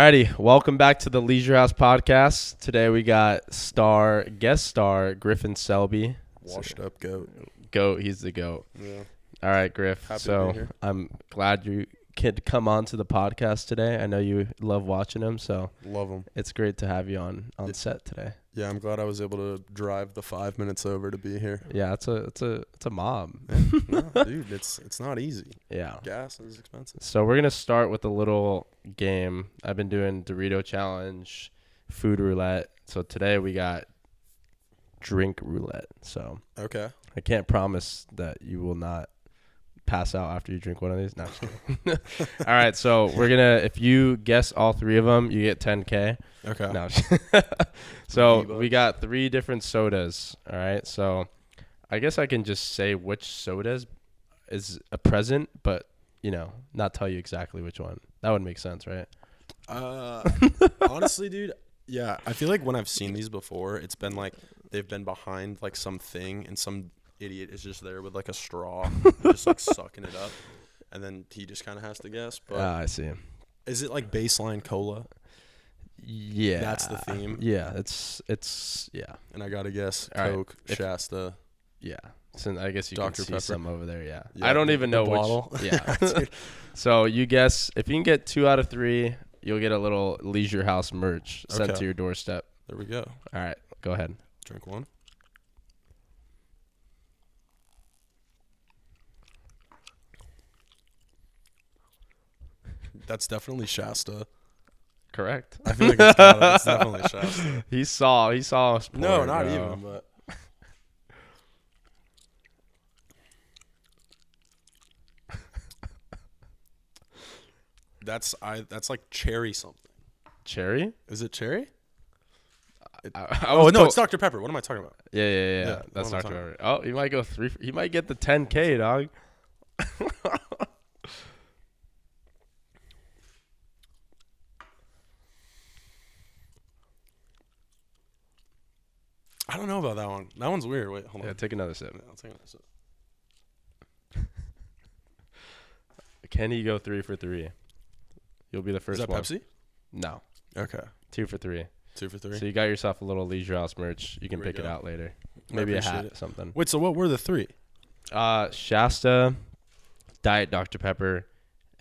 Alrighty, welcome back to the Leisure House podcast. Today we got guest star Griffin Selby. Washed up goat. Goat, he's the goat. Yeah. All right, Griff. Happy to so be here. I'm glad you could come on to the podcast today. I know you love watching him, so Love them. it's great to have you on set today. Yeah, I'm glad I was able to drive the 5 minutes over to be here. Yeah, it's a mob. No, dude, it's not easy. Yeah. Gas is expensive. So we're gonna start with a little game. I've been doing Dorito challenge, food roulette. So today we got drink roulette. So Okay. I can't promise that you will not pass out after you drink one of these. No, just kidding. All right, so we're gonna. If you guess all three of them, you get 10K. Okay. No. So we got 3 different sodas. All right, so I guess I can just say which soda is a present, but not tell you exactly which one. That would make sense, right? Honestly, dude, yeah, I feel like when I've seen these before, it's been like they've been behind like something, and some idiot is just there with like a straw, just like sucking it up, and then he just kind of has to guess. But I see. is it like baseline cola? Yeah, That's the theme. Yeah, it's yeah. And I gotta guess All right. Coke, Shasta. Yeah. So I guess you Dr. can see Pepper. some over there. Yeah. Yeah, I don't even the know bottle. which. Yeah. So you guess if you can get 2 out of 3, you'll get a little Leisure House merch sent Okay. to your doorstep. There we go. All right, go ahead. Drink one. That's definitely Shasta. Correct. I feel like it's definitely Shasta. He saw us. pour No, it, not bro. even, but that's like cherry something. Cherry. Is it cherry? I Oh was no, told- it's Dr. Pepper. What am I talking about? Yeah. Yeah, That's what am Dr. I talking Pepper. Oh, he might go 3. He might get the 10K, dog. I don't know about that one. That one's weird. Wait, hold on. Yeah, take another sip. Yeah, I'll take another sip. Can he go 3 for 3? You'll be the Is first that one. Pepsi? No, Okay. 2 for 3. 2 for 3. So you got yourself a little Leisure House merch. You can There we pick it go. out later. I Maybe a appreciate hat, it. something. Wait, so what were the 3? Shasta, Diet Dr. Pepper,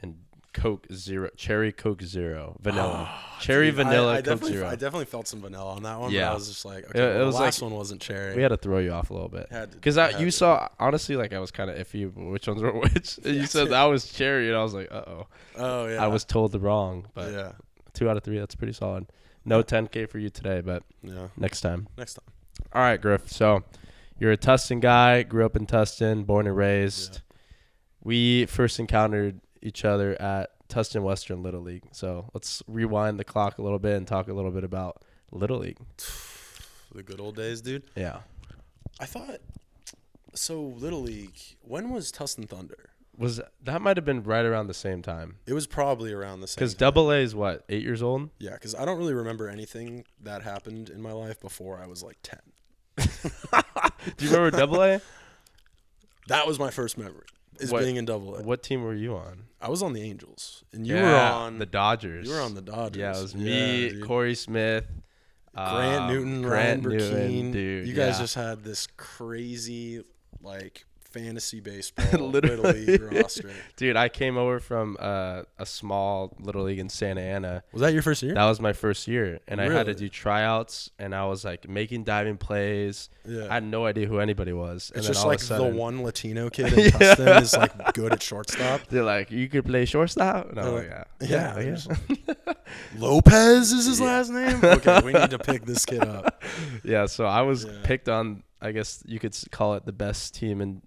and Coke Zero, Cherry Coke Zero, vanilla, cherry Dude, vanilla I Coke definitely, Zero. I definitely felt some vanilla on that one. Yeah. But I was just like, okay, It well, was the last like- one wasn't cherry. We had to throw you off a little bit Had to- because had you to. saw honestly like I was kind of iffy which ones were which. And you Yeah, said dude. that was cherry, and I was like, oh. Oh yeah. I was told the wrong, but Yeah. 2 out of 3, that's pretty solid. No 10K for you today, but Yeah. next time. Next time. All right, Griff. So you're a Tustin guy, grew up in Tustin, born and raised. Yeah. We first encountered each other at Tustin Western Little League. So let's rewind the clock a little bit and talk a little bit about Little League. The good old days, dude. Yeah. I thought so. Little League. When was Tustin Thunder? That might have been right around the same time. It was probably around the same. Because time. Double A is what, 8 years old? Yeah, because I don't really remember anything that happened in my life before I was like 10. Do you remember Double A? That was my first memory. Is What- being in Double A. What team were you on? I was on the Angels, and you were on the Dodgers. You were on the Dodgers. Yeah, it was me, dude. Corey Smith, Grant Newton, Grant Ryan Newton, Burkeen. dude. You guys yeah. just had this crazy like fantasy baseball Literally. Little League roster. Dude, I came over from a small Little League in Santa Ana. Was that your first year? That was my first year, and I had to Really? do tryouts, and I was like making diving plays. Yeah. I had no idea who anybody was. And It's then just all like of a sudden, the one Latino kid in Tustin is like good at shortstop. they're like, "You could play shortstop." And I'm They're like, Yeah, they're yeah. just like, Lopez is his last name. Okay, we need to pick this kid up. Yeah, so I was Yeah. picked on. I guess you could call it the best team in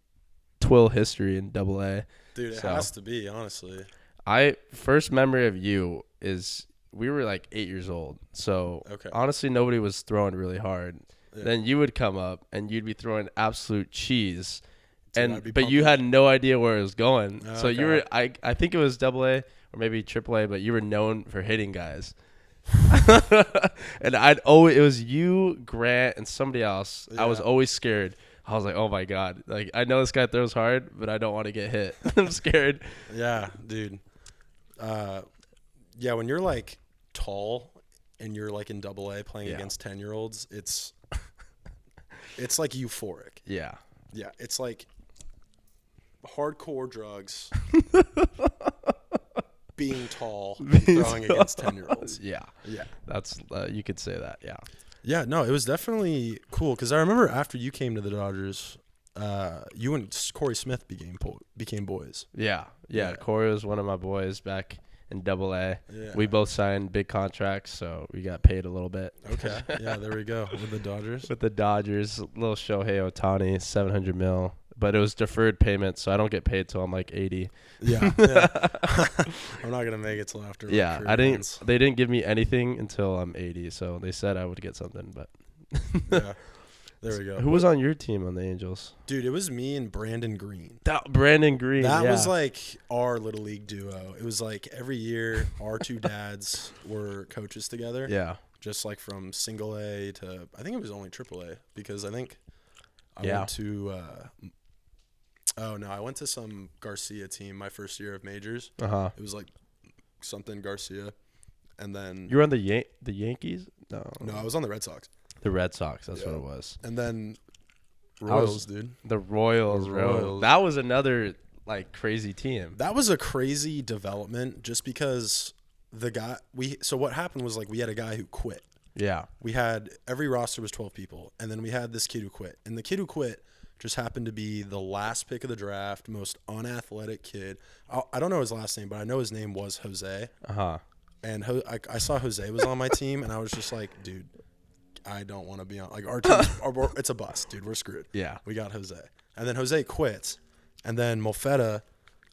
Twill history in Double A. Dude, it So- has to be, honestly. First memory of you is we were like 8 years old. So Okay. honestly, nobody was throwing really hard. Yeah. Then you would come up and you'd be throwing absolute cheese, Dude, I'd be but you pumping. had no idea where it was going. Oh, So you okay. were I think it was Double A or maybe Triple A, but you were known for hitting guys. And it was you, Grant, and somebody else. I was Yeah. always scared. I was like, oh my God. Like, I know this guy throws hard, but I don't want to get hit. I'm scared. Yeah, dude. Yeah, when you're like tall and you're like in AA playing against 10-year-olds, it's like euphoric. Yeah. Yeah, it's like hardcore drugs, being tall, throwing against 10-year-olds. Yeah. Yeah. That's you could say that. Yeah. Yeah, no, it was definitely cool because I remember after you came to the Dodgers, you and Corey Smith became boys. Yeah. Corey was one of my boys back in AA. Yeah. We both signed big contracts, so we got paid a little bit. Okay. Yeah, there we go. With the Dodgers. With the Dodgers, little Shohei Ohtani, $700 million. But it was deferred payment, so I don't get paid till I'm like 80. Yeah. I'm not gonna make it till after. Yeah, they didn't give me anything until I'm 80, so they said I would get something. But yeah, there we go. Who was on your team on the Angels? Dude, it was me and Brandon Green. Brandon Green. That was like our little league duo. It was like every year our two dads were coaches together. Yeah. Just like from single A to I think it was only triple A because I think I went to. Oh no! I went to some Garcia team my first year of majors. It was like something Garcia, and then you were on the Yankees. No, I was on the Red Sox. The Red Sox. That's what it was. And then Royals, dude. The Royals, bro. That was another like crazy team. That was a crazy development, just because the guy So what happened was like we had a guy who quit. Yeah. We had every roster was 12 people, and then we had this kid who quit, and the kid who quit just happened to be the last pick of the draft, most unathletic kid. I don't know his last name, but I know his name was Jose. And I saw Jose was on my team, and I was just like, dude, I don't want to be on. Like, our team, it's a bust, dude. We're screwed. Yeah. We got Jose. And then Jose quits, and then Mofetta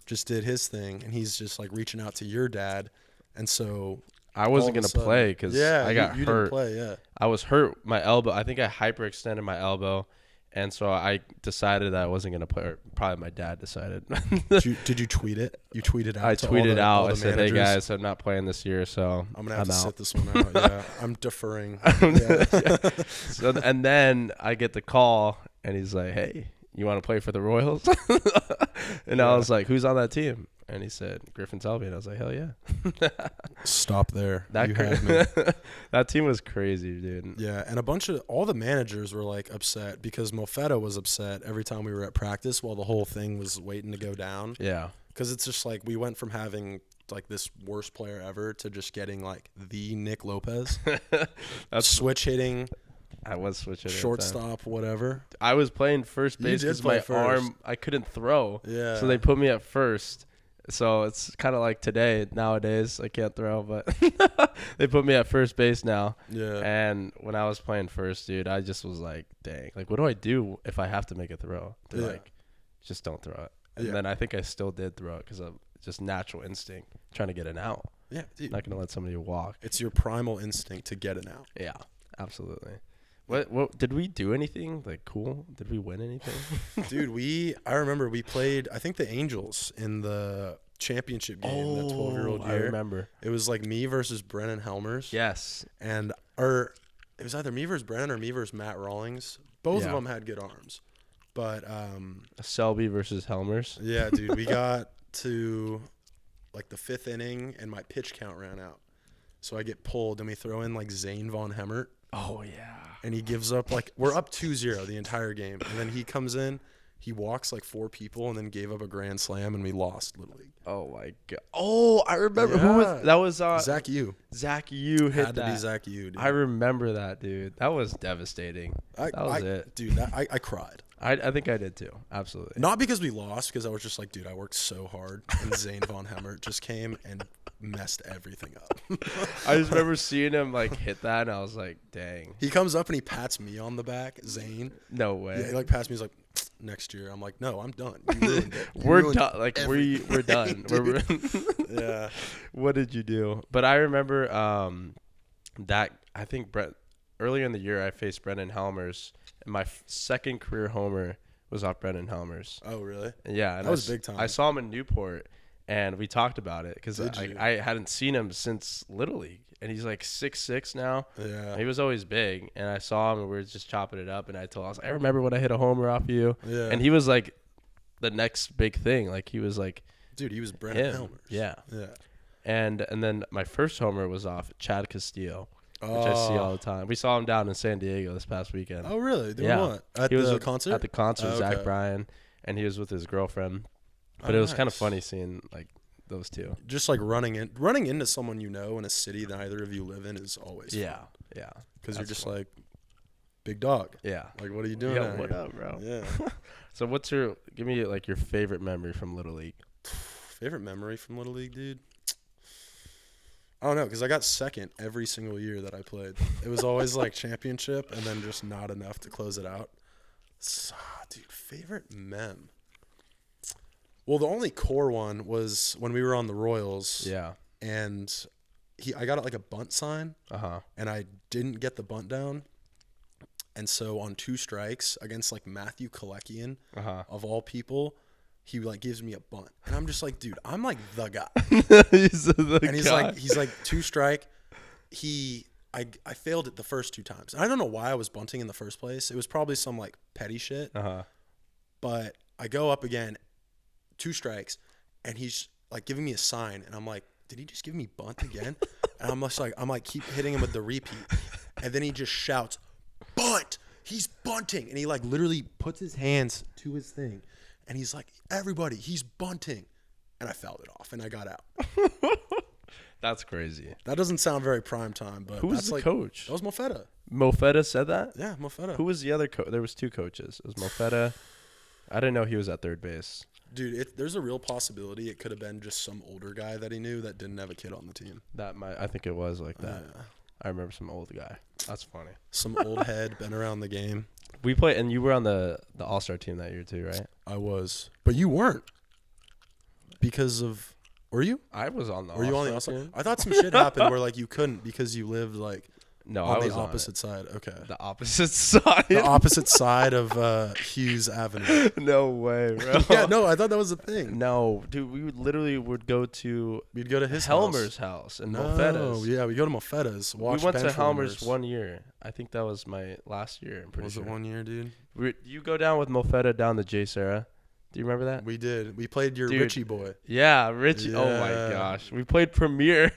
just did his thing, and he's just, like, reaching out to your dad. And so I wasn't going to play because I got hurt. Didn't play, yeah. I was hurt. My elbow. I think I hyperextended my elbow. And so I decided that I wasn't going to play. Or probably my dad decided. Did you tweet it? You tweeted out. I tweeted out. I said, managers. "Hey guys, I'm not playing this year, so I'm gonna have to sit this one out." Yeah, I'm deferring. So and then I get the call, and he's like, "Hey, you want to play for the Royals?" And I was like, "Who's on that team?" And he said, Griffin Selby. And I was like, hell yeah. Stop there. You had me. That team was crazy, dude. Yeah, and all the managers were, like, upset because Mofetta was upset every time we were at practice while the whole thing was waiting to go down. Yeah. Because it's just, like, we went from having, like, this worst player ever to just getting, like, the Nick Lopez. That's switch hitting. I was switching. Shortstop, whatever. I was playing first base because my arm, I couldn't throw. Yeah. So they put me at first. So it's kind of like nowadays, I can't throw, but they put me at first base now. Yeah. And when I was playing first, dude, I just was like, dang, like, what do I do if I have to make a throw? Like, just don't throw it. And then I think I still did throw it because of just natural instinct, trying to get an out. Yeah. Dude. Not going to let somebody walk. It's your primal instinct to get an out. Yeah, absolutely. What did we do anything like cool? Did we win anything? Dude, I remember we played, I think, the Angels in the championship game that 12-year-old year. I remember. It was like me versus Brennan Helmers. Yes. Or it was either me versus Brennan or me versus Matt Rawlings. Both of them had good arms. But Selby versus Helmers. Yeah, dude, we got to like the 5th inning and my pitch count ran out. So I get pulled and we throw in like Zane Von Hemmert. Oh yeah. And he gives up, like, we're up 2-0 the entire game. And then he comes in, he walks like 4 people, and then gave up a grand slam, and we lost Little League. Oh, my God. Oh, I remember. Yeah. Who was that? Was Zach Yu. Zach Yu hit Had that. to be Zach Yu, dude. I remember that, dude. That was devastating. That was it. Dude, I cried. I think I did, too. Absolutely. Not because we lost, because I was just like, dude, I worked so hard. And Zane Von Hemmert just came and messed everything up. I just remember seeing him like hit that, and I was like, dang. He comes up and he pats me on the back, Zane. No way. Yeah, he like pats me. He's like, next year. I'm like, no, I'm done. You ruined it. We're done. Like we're done. Yeah. What did you do? But I remember that I think earlier in the year I faced Brennan Helmers, and my second career homer was off Brennan Helmers. Oh, really? Yeah, and that was big time. I saw him in Newport. And we talked about it because I hadn't seen him since Little League. And he's like 6'6" now. Yeah. He was always big. And I saw him and we were just chopping it up. And I was like, I remember when I hit a homer off you. Yeah. And he was like the next big thing. Like he was like. Dude, he was Brennan Helmers. Yeah. Yeah. And then my first homer was off Chad Castillo, which I see all the time. We saw him down in San Diego this past weekend. Oh, really? Doing what? At the concert? At the concert, Oh, Zach okay. Bryan, and he was with his girlfriend. But it was kind of funny seeing like those two. Just like running into someone you know in a city that neither of you live in is always fun. Yeah. Because you're just like, big dog. Yeah. Like, what are you doing? Yo, what up, bro? Yeah. So give me like your favorite memory from Little League? Favorite memory from Little League, dude? I don't know, because I got second every single year that I played. It was always like championship and then just not enough to close it out. So, dude, favorite mem. Well, the only core one was when we were on the Royals. Yeah. And I got like a bunt sign. And I didn't get the bunt down. And so on 2 strikes against like Matthew Kalekian, of all people, he like gives me a bunt. And I'm just like, dude, I'm like the guy. He's like 2 strike. I failed it the first 2 times. I don't know why I was bunting in the first place. It was probably some like petty shit. But I go up again, 2 strikes, and he's like giving me a sign, and I'm like, did he just give me bunt again? And I'm like keep hitting him with the repeat, and then he just shouts, bunt! He's bunting, and he like literally puts his hands to his thing, and he's like, everybody, he's bunting, and I fouled it off, and I got out. That's crazy. That doesn't sound very prime time, but who was the coach? That was Mofetta. Mofetta said that? Yeah, Mofetta. Who was the other coach? There was 2 coaches. It was Mofetta. I didn't know he was at third base. Dude, there's a real possibility it could have been just some older guy that he knew that didn't have a kid on the team. I think it was like that. I remember some old guy. That's funny. Some old head, been around the game. We played, and you were on the All-Star team that year too, right? I was, but you weren't because of. Were you? I was on the. Were you on the All-Star? I thought some shit happened where like you couldn't because you lived like. No, on I was the opposite side. Okay. The opposite side. The opposite side of Hughes Avenue. No way, bro. Yeah, no, I thought that was a thing. No, dude, we would go to. We'd go to his Helmer's house and Mofetta's. Yeah, we go to Mofetta's. We went to Helmer's one year. I think that was my last year. I'm pretty sure. Was it 1 year, dude? You go down with Mofetta down to J. Sarah. Do you remember that? We did. We played your Richie boy. Yeah, Richie. Yeah. Oh my gosh, we played Premier.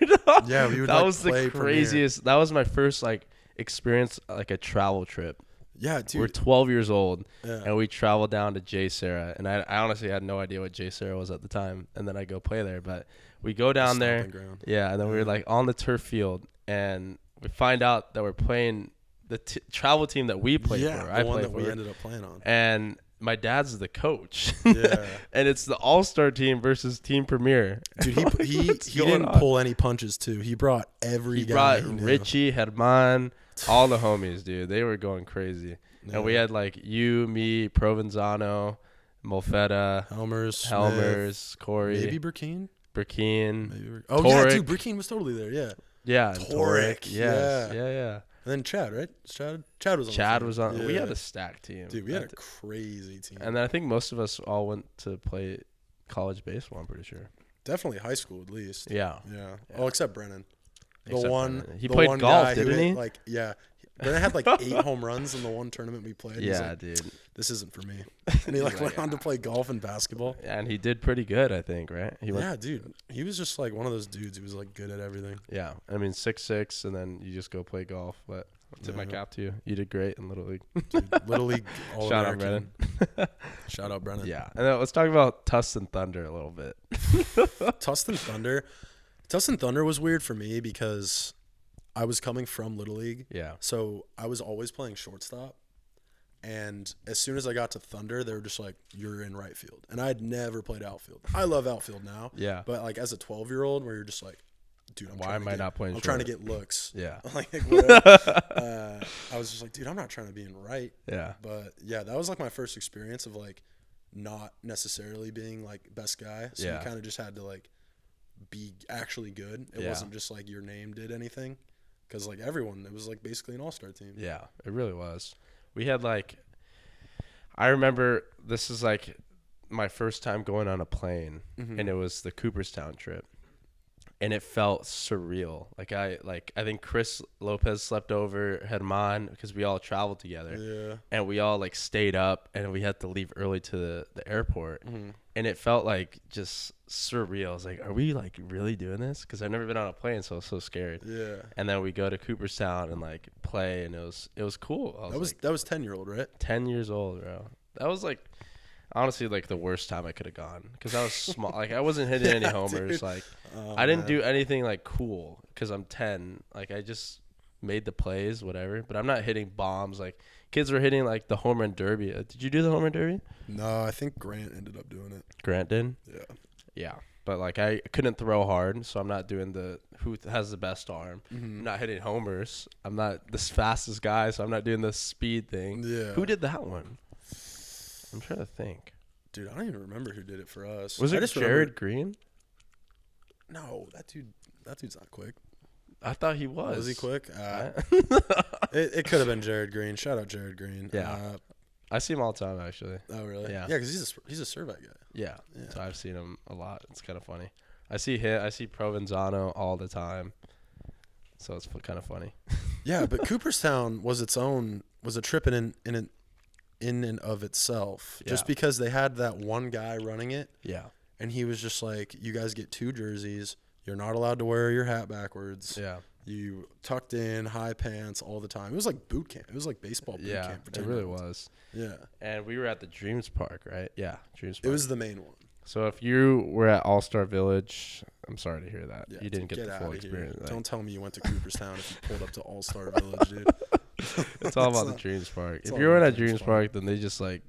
Yeah, we would. That like, was the craziest. Premier. That was my first like experience, like a travel trip. Yeah, dude. We're 12 years old, and we traveled down to J. Sarah, and I honestly had no idea what J. Sarah was at the time, and then I go play there, but we go down there. Ground. Yeah, and then we were like on the turf field, and we find out that we're playing the travel team that we played for. The one that we ended up playing on. And my dad's the coach. Yeah. And it's the All-Star team versus Team Premier. Dude, he didn't pull any punches too. He brought every guy. He brought Richie, Herman, all the homies, dude. They were going crazy. Yeah. And we had like you, me, Provenzano, Mofetta, Helmers, Corey. Maybe Burkeen. Oh, yeah, dude. Burkeen was totally there, yeah. Yeah. Torek. Yes. Yeah. And then Chad, right? Chad was on. Chad was on. Yeah. We had a stacked team. Dude, we had a crazy team. And then I think most of us all went to play college baseball, I'm pretty sure. Definitely high school at least. Yeah. Oh, except Brennan. He played golf, didn't he? Like, yeah. Brennan had like 8 home runs in the one tournament we played. Yeah, like, dude. This isn't for me. And he like went on to play golf and basketball. Yeah, and he did pretty good, I think, right? Dude. He was just like one of those dudes who was like good at everything. Yeah. I mean, 6'6", and then you just go play golf. But I tip my cap to you. You did great in Little League. Dude, Little League all Shout out, Brennan. Shout out, Brennan. Yeah. And then let's talk about Tustin Thunder a little bit. Tustin Thunder was weird for me because I was coming from Little League. Yeah. So I was always playing shortstop. And as soon as I got to Thunder, they were just like, you're in right field. And I had never played outfield. I love outfield now. Yeah. But like as a 12-year-old where you're just like, dude, why am I not playing I'm trying to get looks. Yeah. Like, I was just like, dude, I'm not trying to be in right. Yeah. But yeah, that was like my first experience of like not necessarily being like best guy. So you kind of just had to like be actually good. It wasn't just like your name did anything. Because like everyone, it was like basically an all-star team. Yeah, it really was. We had like, I remember this is like my first time going on a plane, and it was the Cooperstown trip, and it felt surreal. I think Chris Lopez slept over Herman because we all traveled together, and we all like stayed up, and we had to leave early to the airport, and and it felt like just surreal. I was like, are we like really doing this? Because I've never been on a plane, so I was so scared. Yeah. And then we go to Cooperstown and like play, and it was cool. That was 10-year-old, right? 10 years old, bro. That was like honestly like the worst time I could have gone because I was small. Like I wasn't hitting any homers. Dude. Like Oh, I didn't man. do anything like cool because I'm 10. Like I just made the plays, whatever. But I'm not hitting bombs. Like kids were hitting like the home run derby. Did you do the home run derby? No, I think Grant ended up doing it. Grant did. Yeah. Yeah, but like I couldn't throw hard, so I'm not doing the who has the best arm. Mm-hmm. I'm not hitting homers. I'm not the fastest guy, so I'm not doing the speed thing. Yeah. Who did that one? I'm trying to think. Dude, I don't even remember who did it for us. Was I it just Jared Green? No, that dude's not quick. I thought he was. Was he quick? It could have been Jared Green. Shout out Jared Green. Yeah. I see him all the time, actually. Oh really? Yeah. Yeah, because he's a Servette guy. Yeah. Yeah. So I've seen him a lot. It's kind of funny. I see Provenzano all the time. So it's kind of funny. Yeah, but Cooperstown was a trip in and of itself. Yeah. Just because they had that one guy running it, Yeah. and he was just like, "You guys get 2 jerseys. You're not allowed to wear your hat backwards. Yeah. You tucked in, high pants all the time." It was like boot camp. It was like baseball boot Yeah. camp. For It 10 really year olds. was. Yeah. And we were at the Dreams Park, right? Yeah. Dreams It Park. was the main one. So if you were at All-Star Village, I'm sorry to hear that. Yeah, You didn't dude, get the full outta experience. here. Like, Don't tell me you went to Cooperstown if you pulled up to All-Star Village, dude. it's all about the not- Dreams Park. it's If all you were about at Dreams Dreams Park, then they just like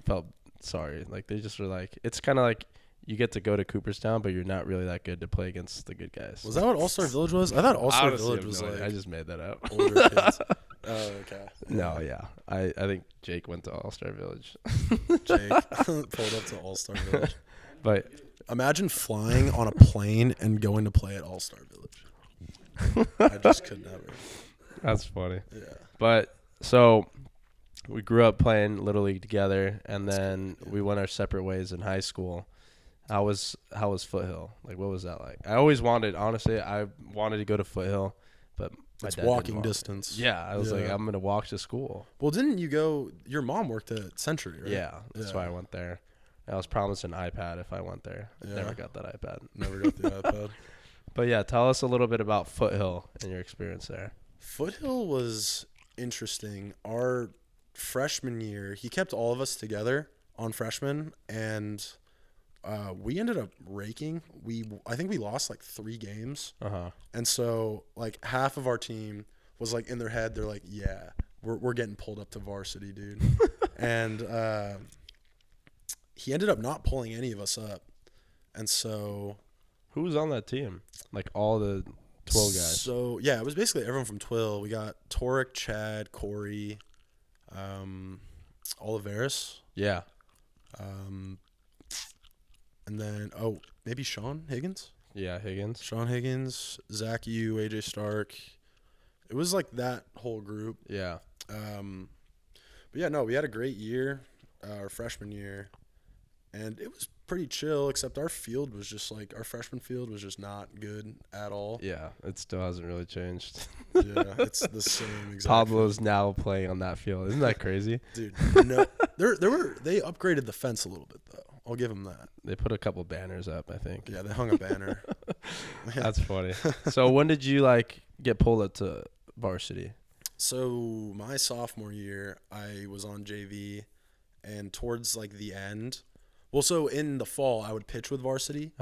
felt sorry. Like they just were like, it's kind of like you get to go to Cooperstown, but you're not really that good to play against the good guys. Was that what All-Star Village was? I thought All-Star Honestly, Village I have was no like idea. I just made that up. older kids. Oh, okay. No, yeah. I think Jake went to All-Star Village. Jake pulled up to All-Star Village. But Imagine flying on a plane and going to play at All-Star Village. I just could never. that's funny. Yeah. But so we grew up playing Little League together, and then we went our separate ways in high school. How was Foothill? Like, what was that like? I wanted to go to Foothill, but my It's dad didn't walking want- distance. Yeah, I was like, Yeah. I'm gonna walk to school. Well, didn't you go? Your mom worked at Century, right? Yeah, that's why I went there. I was promised an iPad if I went there. Yeah. Never got that iPad. Never got the iPad. But yeah, tell us a little bit about Foothill and your experience there. Foothill was interesting. Our freshman year, he kept all of us together on freshman, and we ended up raking. I think we lost like 3 games, and so like half of our team was like in their head, they're like, "Yeah, we're getting pulled up to varsity, dude," and he ended up not pulling any of us up, and so. Who was on that team? Like all the 12 guys. So yeah, it was basically everyone from Twill. We got Torek, Chad, Corey, Oliveris, Yeah. and then maybe Sean Higgins, Yeah, Higgins. Zach Yu, AJ Stark. It was like that whole group. Yeah. But yeah, no, we had a great year, our freshman year, and it was pretty chill. Except our field was just like our freshman field was just not good at all. Yeah, it still hasn't really changed. Yeah, it's the same exact. Pablo's now playing on that field. Isn't that crazy? Dude, no, they upgraded the fence a little bit though. I'll give them that. They put a couple banners up, I think. Yeah, they hung a banner. That's funny. So when did you like get pulled up to varsity? So my sophomore year, I was on JV, and towards like the end, well, so in the fall, I would pitch with varsity.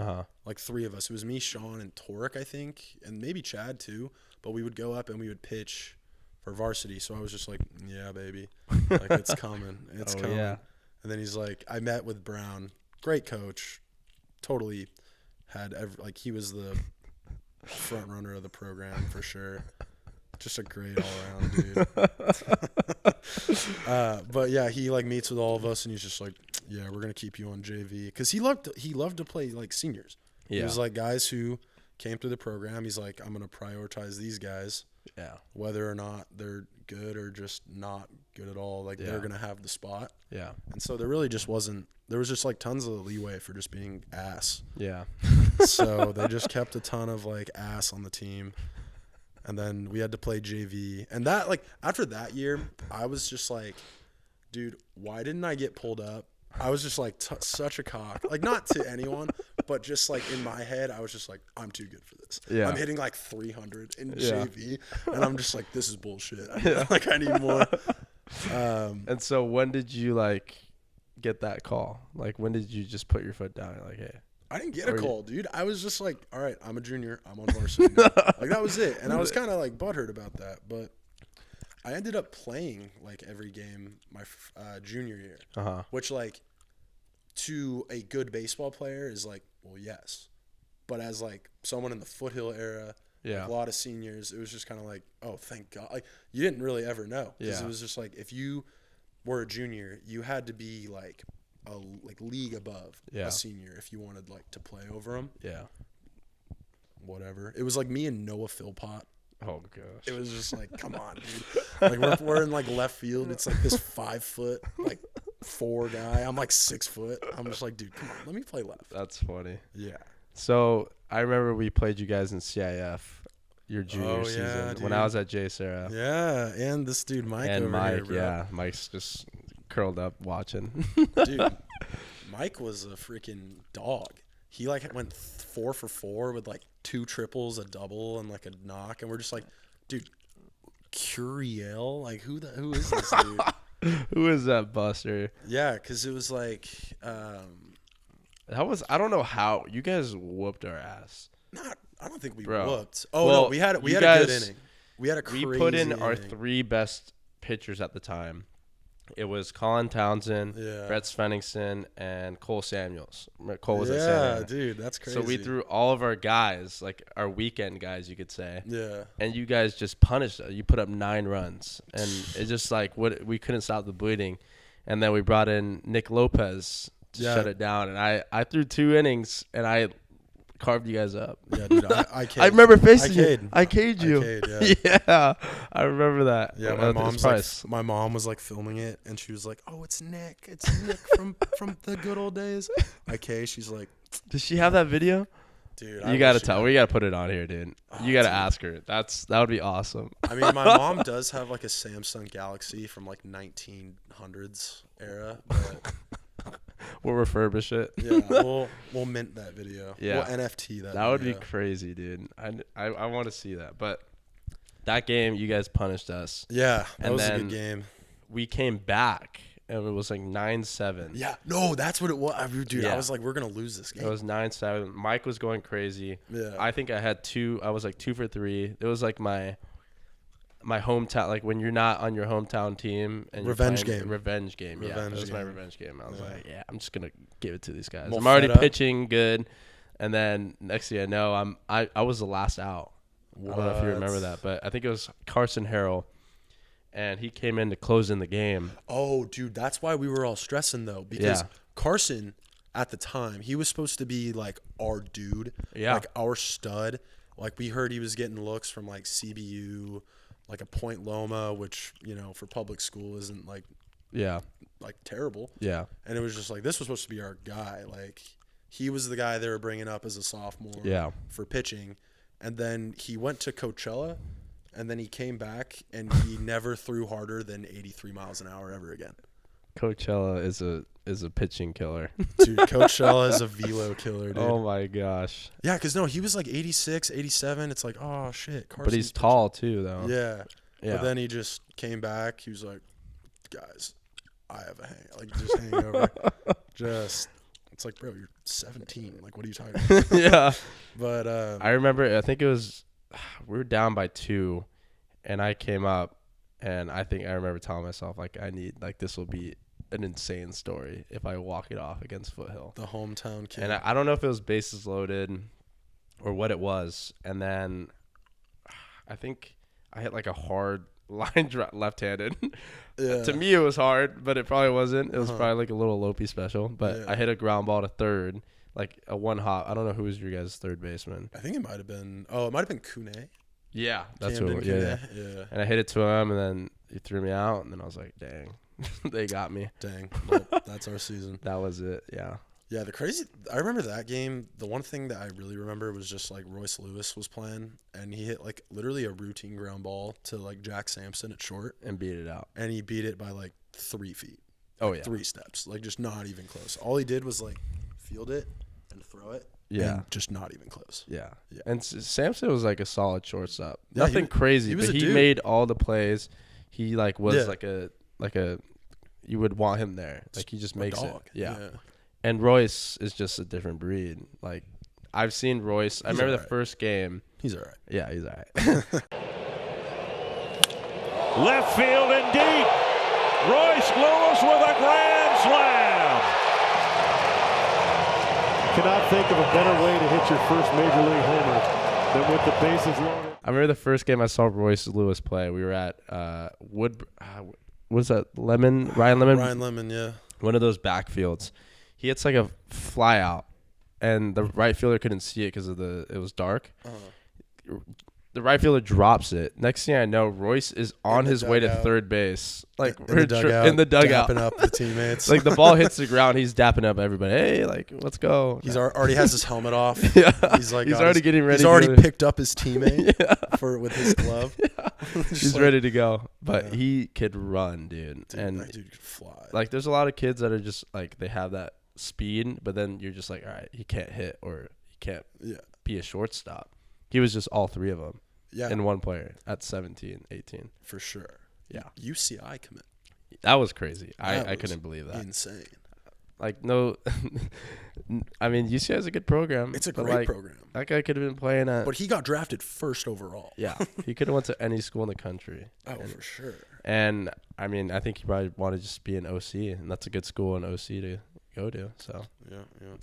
Like 3 of us. It was me, Sean, and Torek, I think, and maybe Chad too. But we would go up and we would pitch for varsity. So I was just like, yeah, baby, like it's coming, it's coming. Yeah. And then he's like, I met with Brown, great coach, totally had like he was the front runner of the program for sure. Just a great all around dude. But yeah, he like meets with all of us and he's just like, yeah, we're gonna keep you on JV because he loved to play like seniors. Yeah. He was like guys who came through the program. He's like, I'm gonna prioritize these guys. Yeah. Whether or not they're good or just not good at all, like they're gonna have the spot. Yeah. And so there really just wasn't. There was just like tons of leeway for just being ass. Yeah. So they just kept a ton of like ass on the team. And then we had to play JV. And that, like, after that year, I was just like, dude, why didn't I get pulled up? I was just like such a cock. Like not to anyone, but just like in my head, I was just like, I'm too good for this. Yeah. I'm hitting like 300 in Yeah. JV, and I'm just like, this is bullshit. I need more. And so when did you like get that call? Like when did you just put your foot down and like, hey? I didn't get a call, dude. I was just like, all right, I'm a junior. I'm on varsity now. Like that was it. And I was kind of like butthurt about that, but I ended up playing like every game my junior year, which like to a good baseball player is like, well, yes. But as like someone in the Foothill era, like, a lot of seniors, it was just kind of like, oh, thank God. Like you didn't really ever know because it was just like if you were a junior, you had to be like a league above a senior if you wanted like to play over them. Yeah. Whatever. It was like me and Noah Philpott. Oh gosh. It was just like, come on, dude. Like we're in like left field. It's like this 5 foot like 4 guy. I'm like 6 foot. I'm just like, dude, come on, let me play left. That's funny. Yeah. So I remember we played you guys in CIF your junior season when I was at J. Sarah. Yeah, and this dude Mike and over Mike, here, bro. yeah, Mike's just curled up watching. Dude, Mike was a freaking dog. He like went 4 for 4 with like 2 triples, a double, and like a knock, and we're just like, dude, Curiel, like who is this dude? Who is that buster? Yeah, because it was like, I don't know how you guys whooped our ass. I don't think we Bro. whooped. Oh Well, no, we had a good inning. We had a crazy We put in inning. our 3 best pitchers at the time. It was Colin Townsend, Brett Svenningson, and Cole Samuels. Cole was at Santa Ana. Dude, that's crazy. So we threw all of our guys, like our weekend guys, you could say. Yeah. And you guys just punished us. You put up 9 runs, and it's just like we couldn't stop the bleeding. And then we brought in Nick Lopez to shut it down. And I threw 2 innings, and I carved you guys up. Yeah, dude, I I remember facing you. I K'd you. Yeah. I remember that. Yeah, my mom was like filming it, and she was like, "Oh, it's Nick. It's Nick from the good old days." Okay, she's like, "Does she have that video?" Dude, you gotta tell. We gotta put it on here, dude. You gotta ask her. That would be awesome. I mean, my mom does have like a Samsung Galaxy from like 1900s era, but we'll refurbish it. Yeah, we'll mint that video. Yeah, we'll NFT that. That would be crazy, dude. I want to see that. But that game, you guys punished us. Yeah, that was a good game. We came back, and it was like 9-7. Yeah, no, that's what it was, dude. I was like, we're gonna lose this game. It was 9-7. Mike was going crazy. Yeah, I think I had 2. I was like 2 for 3. It was like my hometown, like when you're not on your hometown team and revenge game. Yeah, that was my revenge game. I was like, I'm just gonna give it to these guys. More I'm already pitching good, and then next thing I know, I was the last out. I don't know if you remember that, but I think it was Carson Harrell, and he came in to close in the game. Oh, dude, that's why we were all stressing though, because Carson at the time, he was supposed to be like our dude, like our stud. Like we heard he was getting looks from like CBU. Like a Point Loma, which, you know, for public school isn't like terrible. Yeah. And it was just like, this was supposed to be our guy. Like he was the guy they were bringing up as a sophomore for pitching. And then he went to Coachella, and then he came back, and he never threw harder than 83 miles an hour ever again. Coachella is a pitching killer. Dude, Coachella is a velo killer, dude. Oh my gosh. Yeah, because no, he was like 86, 87. It's like, oh shit. Carson's but he's tall too, though. Yeah. But then he just came back. He was like, guys, I have a just hangover. It's like, bro, you're 17. Like, what are you talking about? Yeah. But I remember, I think it was, we were down by 2, and I came up, and I remember telling myself, like, this will be an insane story if I walk it off against Foothill. The hometown kid. And I don't know if it was bases loaded or what it was. And then I think I hit like a hard line drive left-handed. Yeah. To me, it was hard, but it probably wasn't. It was probably like a little Lopi special. But I hit a ground ball to third, like a one hop. I don't know who was your guys' third baseman. I think it might have been. Oh, it might have been Kune. Yeah, that's who. Yeah. And I hit it to him, and then he threw me out, and then I was like, dang. They got me. Dang. Well, that's our season. That was it. Yeah. Yeah, I remember that game. The one thing that I really remember was just like Royce Lewis was playing, and he hit like literally a routine ground ball to like Jack Sampson at short. And beat it out. And he beat it by like 3 feet. Oh, yeah. 3 steps. Like, just not even close. All he did was, like, field it and throw it. Yeah. And just not even close. Yeah. Yeah. And Samson was like a solid shortstop. Yeah, Nothing crazy, was but a he dude. made all the plays. He like was Yeah. like a you would want him there. Like he just makes dog. it. Yeah. And Royce is just a different breed. Like I've seen Royce. I remember the first game. He's all right. Yeah, he's all right. Left field and deep. Royce Lewis with a grand slam. Cannot think of a better way to hit your first major league homer than with the bases loaded. I remember the first game I saw Royce Lewis play. We were at what was that? Ryan Lemon? Ryan Lemon, yeah. One of those backfields. He hits like a fly out, and the right fielder couldn't see it because it was dark. The right fielder drops it. Next thing I know, Royce is on his way to third base. Like in the dugout. Dapping up the teammates. Like the ball hits the ground, he's dapping up everybody. Hey, like let's go. He's already has his helmet off. Yeah. He's like he's already getting ready. He's already picked up his teammate with his glove. Yeah. He's like, ready to go. But he could run, dude. And that dude could fly. Like there's a lot of kids that are just like they have that speed, but then you're just like, all right, he can't hit or he can't be a shortstop. He was just all 3 of them in one player at 17, 18. For sure. Yeah. UCI commit. That was crazy. I couldn't believe that. Insane. Like, no. I mean, UCI is a good program. It's a great program. That guy could have been playing at. But he got drafted first overall. Yeah. He could have went to any school in the country. For sure. And, I mean, I think he probably wanted to just be an OC, and that's a good school in OC to go to. So,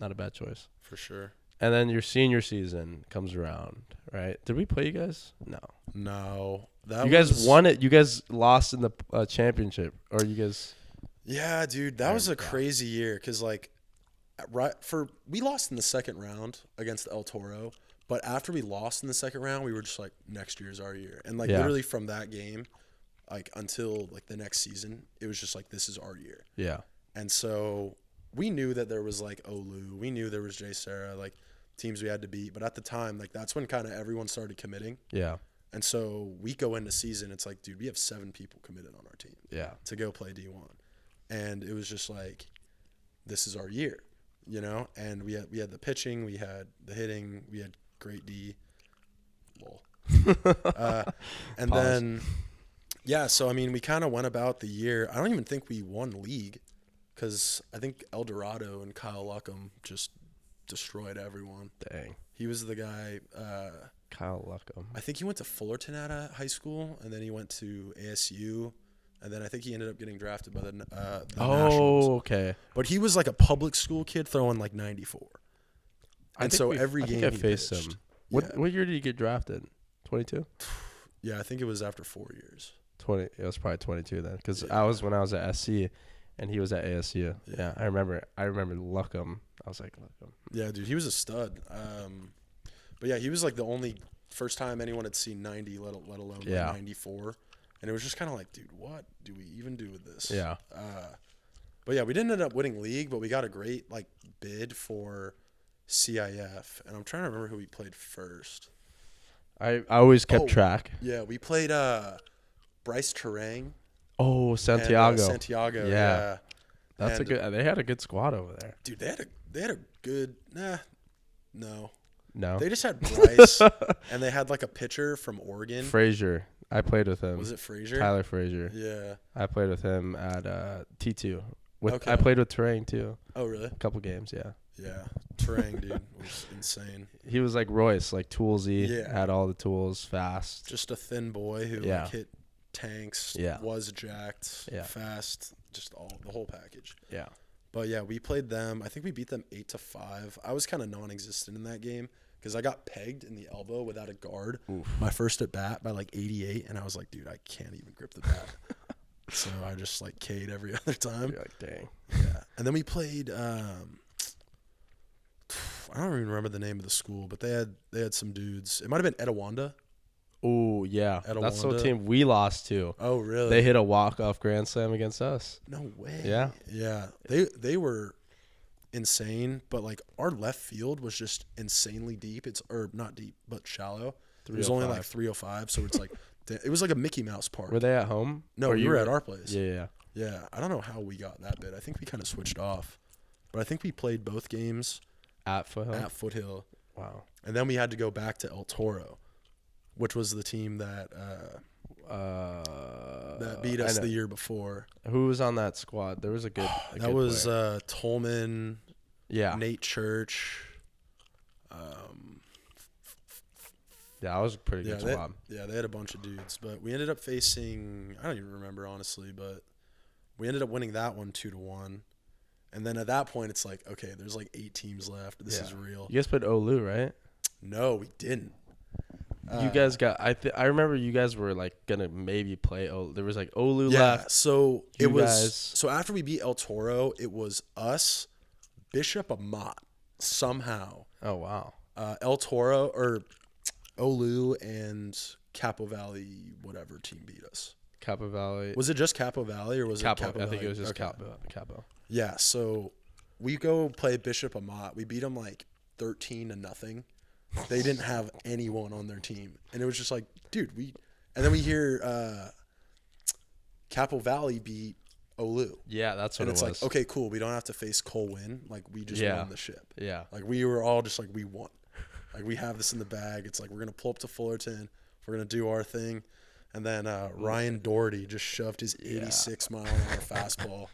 not a bad choice. For sure. And then your senior season comes around, right? Did we play you guys? No. You guys won it. You guys lost in the championship, or you guys? Yeah, dude, that was a crazy year because like, we lost in the second round against El Toro, but after we lost in the second round, we were just like, next year's our year, and like literally from that game, like until like the next season, it was just like this is our year. Yeah. And so we knew that there was like Olu, we knew there was Jay Sarah, like teams we had to beat, but at the time, like that's when kind of everyone started committing. Yeah. And so we go into season, it's like, dude, we have 7 people committed on our team. Yeah. To go play D1. And it was just like, this is our year, you know? And we had the pitching, we had the hitting, we had great D. Lol. And then, so I mean, we kind of went about the year. I don't even think we won league because I think El Dorado and Kyle Luckham just destroyed everyone. Dang. He was the guy. Kyle Luckham. I think he went to Fullerton at a high school, and then he went to ASU, and then I think he ended up getting drafted by the Nationals. Okay. But he was like a public school kid throwing like 94. And so every game I he faced pitched. him. What year did he get drafted? 22? Yeah, I think it was after 4 years. 20. It was probably 22 then, because when I was at SC, and he was at ASU. Yeah, I remember Luckham. I was like, Luckham. Yeah, dude, he was a stud. But yeah, he was like the only first time anyone had seen 90, let alone like 94. And it was just kind of like, dude, what do we even do with this? Yeah. But yeah, we didn't end up winning league, but we got a great like bid for CIF. And I'm trying to remember who we played first. I always kept track. Yeah, we played Bryce Terang. Oh, Santiago. And, Santiago, yeah. That's they had a good squad over there. Dude, they had a good no. No. They just had Bryce, and they had like a pitcher from Oregon. Frazier. I played with him. Was it Frazier? Tyler Frazier. Yeah. I played with him at T2. I played with Terang too. Oh, really? A couple games, yeah. Yeah. Terang, dude, was insane. He was like Royce, like toolsy, had all the tools, fast. Just a thin boy who like hit tanks, was jacked, fast, just the whole package. Yeah. But yeah, we played them. I think we beat them 8-5. I was kind of non-existent in that game because I got pegged in the elbow without a guard. Oof. My first at bat by like 88, and I was like, dude, I can't even grip the bat. So I just like K'd every other time. You're like, dang. Yeah. And then we played. I don't even remember the name of the school, but they had some dudes. It might have been Etowanda. Oh, yeah. That's the team we lost to. Oh, really? They hit a walk-off grand slam against us. No way. Yeah. Yeah. They were insane, but like our left field was just insanely deep. Or not deep, but shallow. It was only like 305, so it's like it was like a Mickey Mouse park. Were they at home? No, you were at our place. Yeah. Yeah, I don't know how we got that bid. I think we kind of switched off. But I think we played both games At Foothill? at Foothill. Wow. And then we had to go back to El Toro, which was the team that beat us the year before. Who was on that squad? There was a good That was Tolman, Nate Church. Yeah, that was a pretty good squad. They had a bunch of dudes. But we ended up facing, I don't even remember, honestly, but we ended up winning that one 2-1. And then at that point, it's like, okay, there's like 8 teams left. This is real. You guys played Olu, right? No, we didn't. You guys got. I remember you guys were like gonna maybe play. There was like Olu left. So You it was. guys- So after we beat El Toro, it was us, Bishop Amat, somehow. Oh wow. El Toro or Olu and Capo Valley, whatever team beat us. Capo Valley. Was it just Capo Valley or was Capo? it Capo I Valley? think it was just Okay. Capo. Yeah, so we go play Bishop Amat. We beat them like 13-0. They didn't have anyone on their team, and it was just like, dude, and then we hear Capo Valley beat Olu. Yeah, that's what And it's it was. like, okay, cool. We don't have to face Colwyn. Like, we just won the ship. Yeah. Like, we were all just like, we won. Like, we have this in the bag. It's like, we're going to pull up to Fullerton. We're going to do our thing. And then Ryan Doherty just shoved his 86-mile-an-hour fastball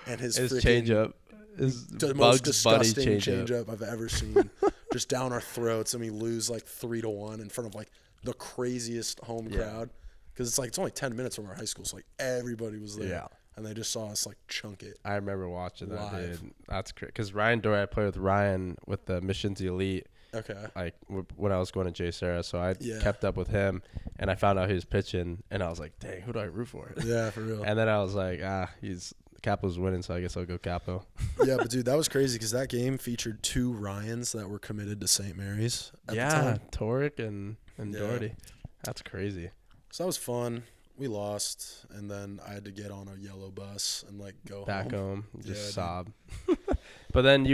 and his changeup. The most disgusting changeup I've ever seen. Just down our throats, and we lose like 3-1 in front of like the craziest home crowd. Because it's only 10 minutes from our high school, so like everybody was there. Yeah. And they just saw us like chunk it. I remember watching that, Live. dude. That's crazy. Because Ryan Doherty, I played with Ryan with the Missions Elite. Okay. Like when I was going to J. Sarah, so I kept up with him, and I found out he was pitching, and I was like, "Dang, who do I root for?" Yeah, for real. And then I was like, Capo's winning, so I guess I'll go Capo. Yeah, but dude, that was crazy because that game featured 2 Ryans that were committed to St. Mary's at the time. Torek and Doherty. That's crazy. So that was fun. We lost, and then I had to get on a yellow bus and like go Back home, just Yeah, sob. But then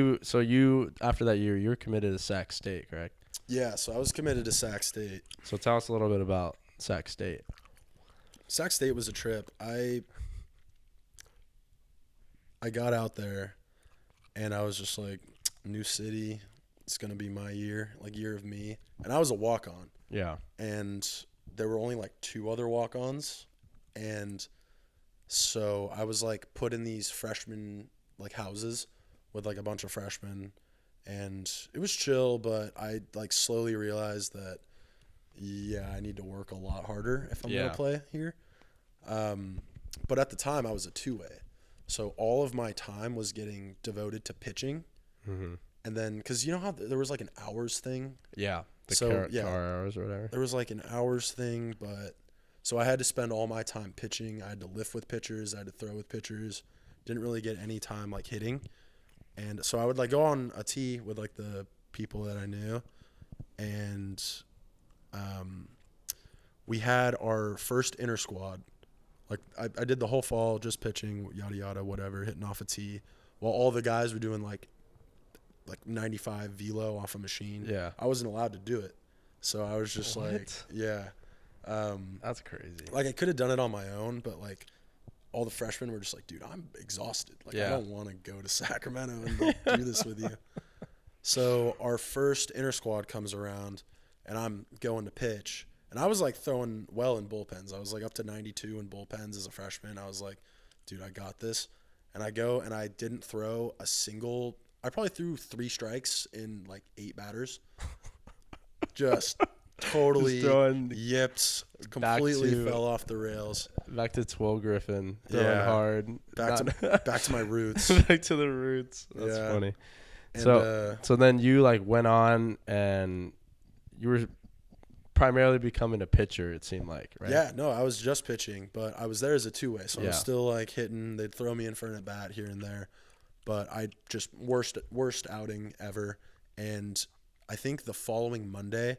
after that year, you were committed to Sac State, correct? Yeah, so I was committed to Sac State. So tell us a little bit about Sac State. Sac State was a trip. I got out there, and I was just like, new city, it's going to be my year, like year of me. And I was a walk-on. Yeah. And there were only like 2 other walk-ons. And so I was like put in these freshman like houses with like a bunch of freshmen. And it was chill, but I like slowly realized that, I need to work a lot harder if I'm going to play here. But at the time, I was a 2-way. So all of my time was getting devoted to pitching. Mm-hmm. And then, because you know how there was like an hours thing? Yeah. Car hours or whatever. There was like an hours thing, but so I had to spend all my time pitching. I had to lift with pitchers. I had to throw with pitchers. Didn't really get any time like hitting. And so I would like go on a tee with like the people that I knew. And we had our first inter squad. Like I did the whole fall just pitching, yada yada, whatever, hitting off a tee, while all the guys were doing like 95 velo off a machine. Yeah, I wasn't allowed to do it, so I was just that's crazy. Like I could have done it on my own, but like all the freshmen were just like, dude, I'm exhausted. Like I don't want to go to Sacramento and like, do this with you. So our first inter squad comes around, and I'm going to pitch. And I was like throwing well in bullpens. I was like up to 92 in bullpens as a freshman. I was like, dude, I got this. And I go and I didn't throw a single. I probably threw 3 strikes in like 8 batters. Just totally yipped, completely fell off the rails. Back to 12 Griffin, throwing hard. Back to my roots. Back to the roots. That's funny. And, so then you like went on and you were primarily becoming a pitcher, it seemed like, right? Yeah, no, I was just pitching, but I was there as a 2-way, so I was still like hitting. They'd throw me in for an at-bat here and there, but I just worst outing ever. And I think the following Monday,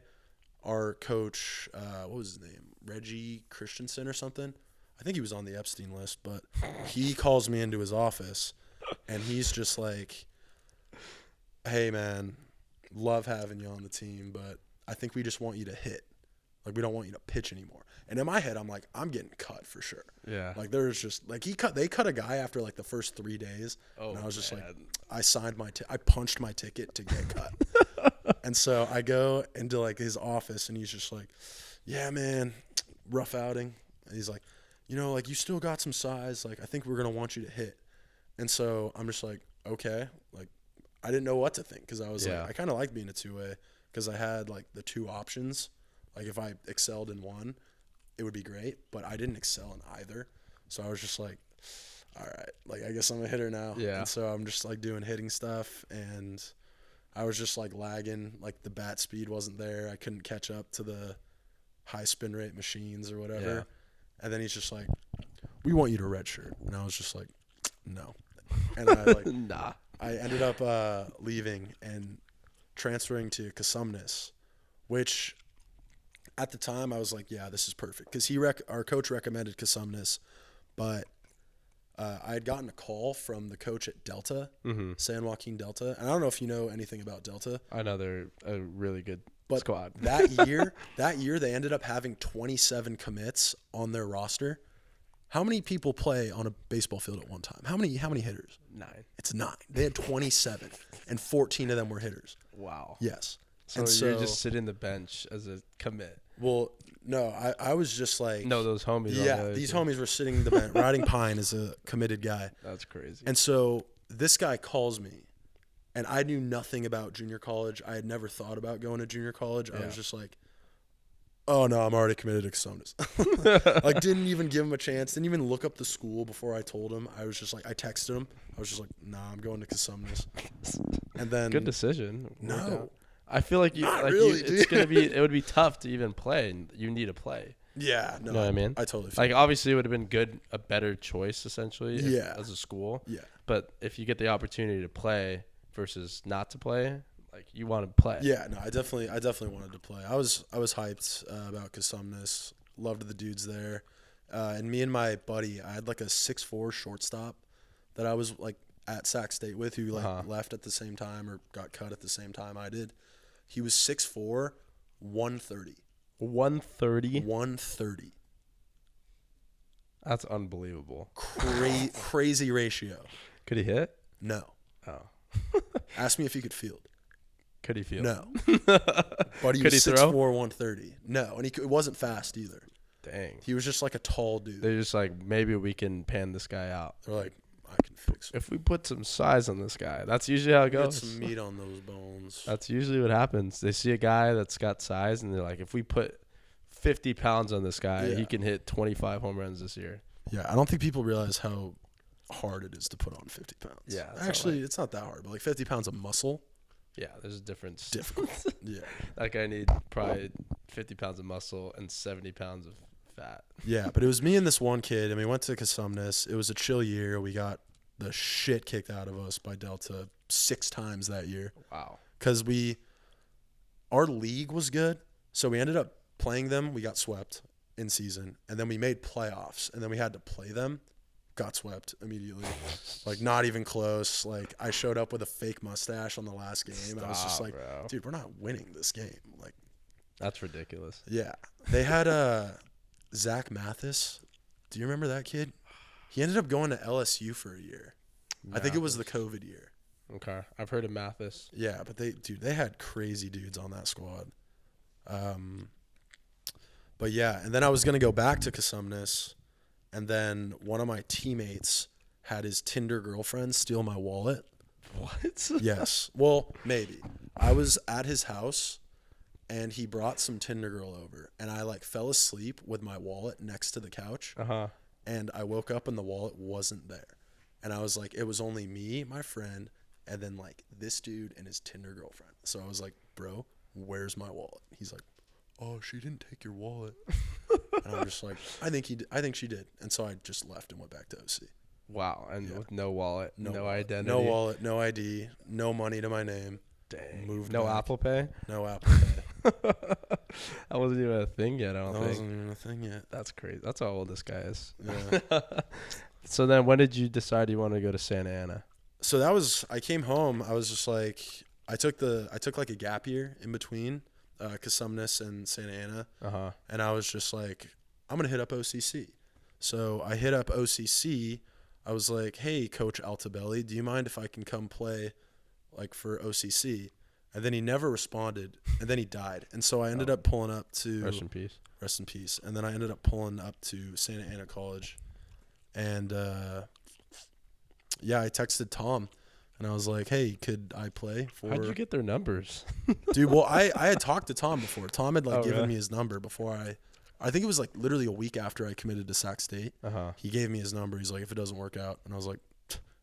our coach, what was his name, Reggie Christensen or something? I think he was on the Epstein list, but he calls me into his office, and he's just like, hey, man, love having you on the team, but I think we just want you to hit. Like, we don't want you to pitch anymore. And in my head, I'm like, I'm getting cut for sure. Yeah. Like, there's just like they cut a guy after like the first 3 days. Oh, and I was just man. like, I signed I punched my ticket to get cut. And so I go into like his office and he's just like, yeah, man, rough outing. And he's like, like, you still got some size. Like, I think we're going to want you to hit. And so I'm just like, okay. Like, I didn't know what to think because I was like, I kind of like being a two-way because I had like the 2 options. Like, if I excelled in one, it would be great, but I didn't excel in either. So I was just like, all right, like, I guess I'm a hitter now. Yeah. And so I'm just like doing hitting stuff, and I was just like lagging. Like, the bat speed wasn't there. I couldn't catch up to the high spin rate machines or whatever. Yeah. And then he's just like, we want you to redshirt. And I was just like, no. And I like, nah. I ended up leaving and transferring to Casumnes, which at the time I was like, yeah, this is perfect. Because our coach recommended Casumnes, but I had gotten a call from the coach at Delta, San Joaquin Delta. And I don't know if you know anything about Delta. I know they're a really good squad. that year they ended up having 27 commits on their roster. How many people play on a baseball field at one time? How many hitters? 9. It's 9. They had 27, and 14 of them were hitters. Wow. Yes. So you're just sitting the bench as a commit. Well, no, I was just like, no, those homies. Yeah, these homies were sitting the bench. Riding Pine is a committed guy. That's crazy. And so this guy calls me, and I knew nothing about junior college. I had never thought about going to junior college. I was just like, oh, no, I'm already committed to Casumnes. Like, didn't even give him a chance. Didn't even look up the school before I told him. I was just like, I texted him. I was just like, nah, I'm going to Casumnes. And then good decision. No. I feel like it would be tough to even play, and you need to play. Yeah, no, You know what I mean? I totally feel like, obviously it would have been a better choice essentially as a school. Yeah. But if you get the opportunity to play versus not to play, like, you want to play. Yeah, no, I definitely wanted to play. I was hyped about Casumnes. Loved the dudes there. And me and my buddy, I had like a 6'4" shortstop that I was like at Sac State with, who like left at the same time or got cut at the same time I did. He was 6'4", 130. 130? 130. That's unbelievable. Crazy ratio. Could he hit? No. Oh. Ask me if he could field. Could he field? No. But he was 6'4", 130. No, and it wasn't fast either. Dang. He was just like a tall dude. They're just like, maybe we can pan this guy out. They're like, I can fix it. If we put some size on this guy, that's usually how it Get goes. some meat on those bones. That's usually what happens. They see a guy that's got size, and they're like, if we put 50 pounds on this guy, he can hit 25 home runs this year. Yeah, I don't think people realize how hard it is to put on 50 pounds. Yeah. Actually, it's not that hard, but like 50 pounds of muscle. Yeah, there's a difference. Difficult. Yeah. That guy needs probably 50 pounds of muscle and 70 pounds of fat. Yeah, but it was me and this one kid, and we went to Casumnes. It was a chill year. We got the shit kicked out of us by Delta 6 times that year. Wow. Because our league was good, so we ended up playing them. We got swept in season, and then we made playoffs, and then we had to play them. Got swept immediately. Like, not even close. Like, I showed up with a fake mustache on the last game. I was just like, bro. dude, we're not winning this game. Like, That's ridiculous. yeah. They had Zach Mathis. Do you remember that kid? He ended up going to LSU for a year. I think it was the COVID year. Okay. I've heard of Mathis. Yeah, but they had crazy dudes on that squad. But yeah, and then I was going to go back to Casumnes, and then one of my teammates had his Tinder girlfriend steal my wallet. What? Yes. Well, maybe. I was at his house, and he brought some Tinder girl over, and I like fell asleep with my wallet next to the couch. Uh-huh. And I woke up and the wallet wasn't there. And I was like, it was only me, my friend, and then like this dude and his Tinder girlfriend. So I was like, bro, where's my wallet? He's like, oh, she didn't take your wallet. And I'm just like, I think she did. And so I just left and went back to OC. Wow. And with no wallet, no identity. No wallet, no ID, no money to my name. Dang. Moved no back. Apple Pay? No Apple Pay. That wasn't even a thing yet, I don't think. That wasn't even a thing yet. That's crazy. That's how old this guy is. Yeah. So then when did you decide you wanted to go to Santa Ana? So I came home. I was just like, I took like a gap year in between. Casumnes and Santa Ana. Uh-huh. And I was just like, I'm going to hit up OCC. So I hit up OCC. I was like, hey, Coach Altabelli, do you mind if I can come play like for OCC? And then he never responded, and then he died. And so I ended up pulling up to Rest in peace. Rest in peace. And then I ended up pulling up to Santa Ana College. And yeah, I texted Tom, and I was like, hey, could I play for? How'd you get their numbers? Dude, well, I had talked to Tom before. Tom had like given really? me his number before I think it was like literally a week after I committed to Sac State. Uh-huh. He gave me his number. He's like, if it doesn't work out. And I was like,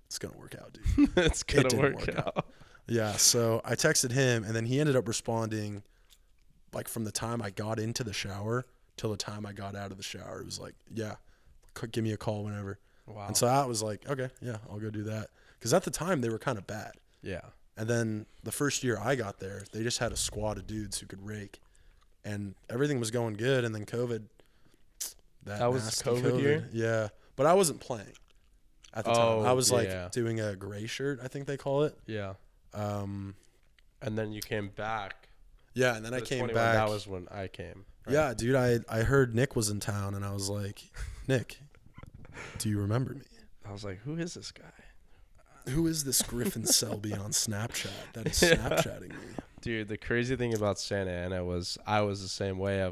it's going to work out, dude. It's going to didn't work out. Yeah, so I texted him, and then he ended up responding like from the time I got into the shower till the time I got out of the shower. It was like, yeah, give me a call whenever. Wow. And so I was like, okay, yeah, I'll go do that. Because at the time, they were kind of bad. Yeah. And then the first year I got there, they just had a squad of dudes who could rake. And everything was going good, and then COVID. That was nasty COVID year? Yeah. But I wasn't playing at the time. I was yeah. like doing a gray shirt, I think they call it. Yeah. And then you came back. Yeah, and then I For the came 21, back. That was when I came. Right? Yeah, dude, I heard Nick was in town, and I was like, Nick, do you remember me? I was like, who is this guy? Who is this Griffin Selby on Snapchat that is Snapchatting me? Dude, the crazy thing about Santa Ana was I was the same way.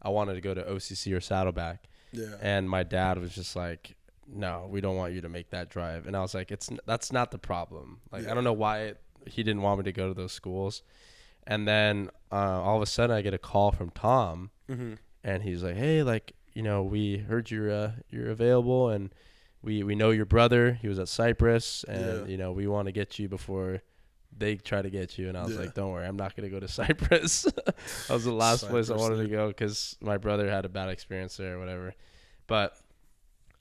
I wanted to go to OCC or Saddleback. Yeah. And my dad was just like, no, we don't want you to make that drive. And I was like, that's not the problem. Like, Yeah. I don't know why he didn't want me to go to those schools. And then all of a sudden I get a call from Tom, and he's like, hey, like, you know, we heard you're available, and we know your brother. He was at Cyprus, and, you know, we want to get you before they try to get you. And I was like, don't worry, I'm not going to go to Cyprus. That was the last place I wanted to go because my brother had a bad experience there or whatever. But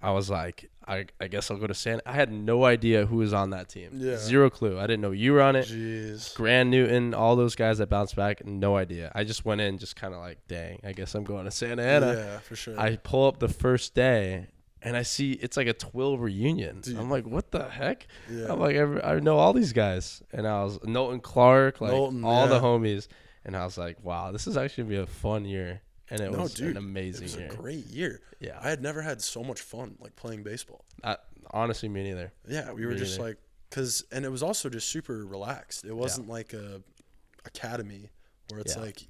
I was like, I guess I'll go to Santa. I had no idea who was on that team. Yeah. Zero clue. I didn't know you were on it. Jeez. Grant Newton, all those guys that bounced back, no idea. I just went in just kind of like, dang, I guess I'm going to Santa Ana. Yeah, for sure. I pull up the first day, and I see it's like a Twill reunion. Dude. I'm like, what the heck? Yeah. I'm like, I know all these guys. And I was Knowlton Clark, like Knowlton, all the yeah. homies. And I was like, wow, this is actually going to be a fun year. And it was dude, an amazing year. It was year. a great year. Yeah. I had never had so much fun, like, playing baseball. Honestly, me neither. Yeah, we were Me just neither. like, and it was also just super relaxed. It wasn't like a academy where it's like,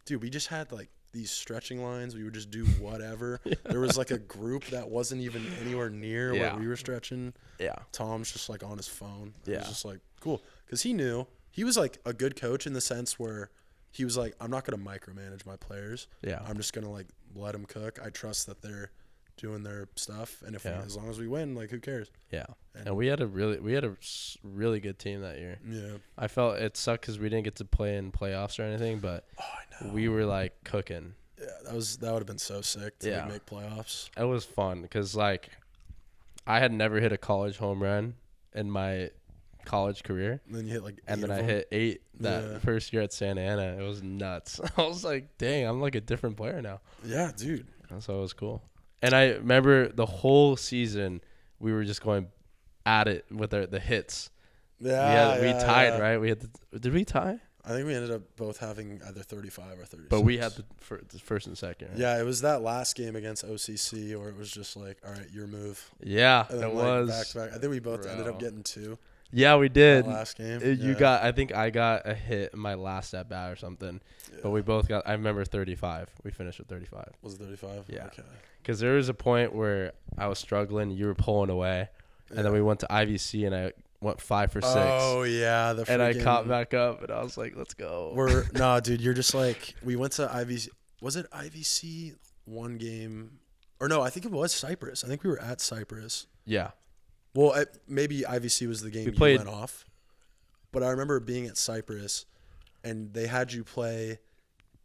dude, we just had like these stretching lines. We would just do whatever. There was like a group that wasn't even anywhere near where we were stretching. Yeah. Tom's just like on his phone. It Yeah. was just like, cool. Because he knew he was like a good coach in the sense where he was like, I'm not going to micromanage my players. Yeah. I'm just going to like let them cook. I trust that they're doing their stuff. And if we, Yeah. as long as we win, like, who cares? Yeah. And we had a really good team that year. Yeah. I felt it sucked because we didn't get to play in playoffs or anything, but we were like cooking. Yeah, that would have been so sick to like, make playoffs. It was fun because like I had never hit a college home run in my college career. And then you hit like 8 And then of I them. hit 8 that first year at Santa Ana. It was nuts. I was like, dang, I'm like a different player now. Yeah, dude. So it was cool. And I remember the whole season we were just going at it with the hits. Yeah, we tied, right? We had did we tie? I think we ended up both having either 35 or 36. But we had the first and second. Right? Yeah, it was that last game against OCC where it was just like, all right, your move. Yeah, And then it like was. back to back. I think we both ended up Bro. getting 2 Yeah, we did. that last game. You Yeah. got. I think I got a hit in my last at bat or something. Yeah. But we both got. I remember 35. We finished with 35. Was it 35? Yeah. Okay. Because there was a point where I was struggling. You were pulling away, and then we went to IVC, and I went 5 for 6. Oh yeah, and I caught back up, and I was like, "Let's go." Nah, dude, you're just like, we went to IVC. Was it IVC one game? Or no, I think it was Cyprus. I think we were at Cyprus. Yeah. Well, maybe IVC was the game We you played- went off. But I remember being at Cyprus, and they had you play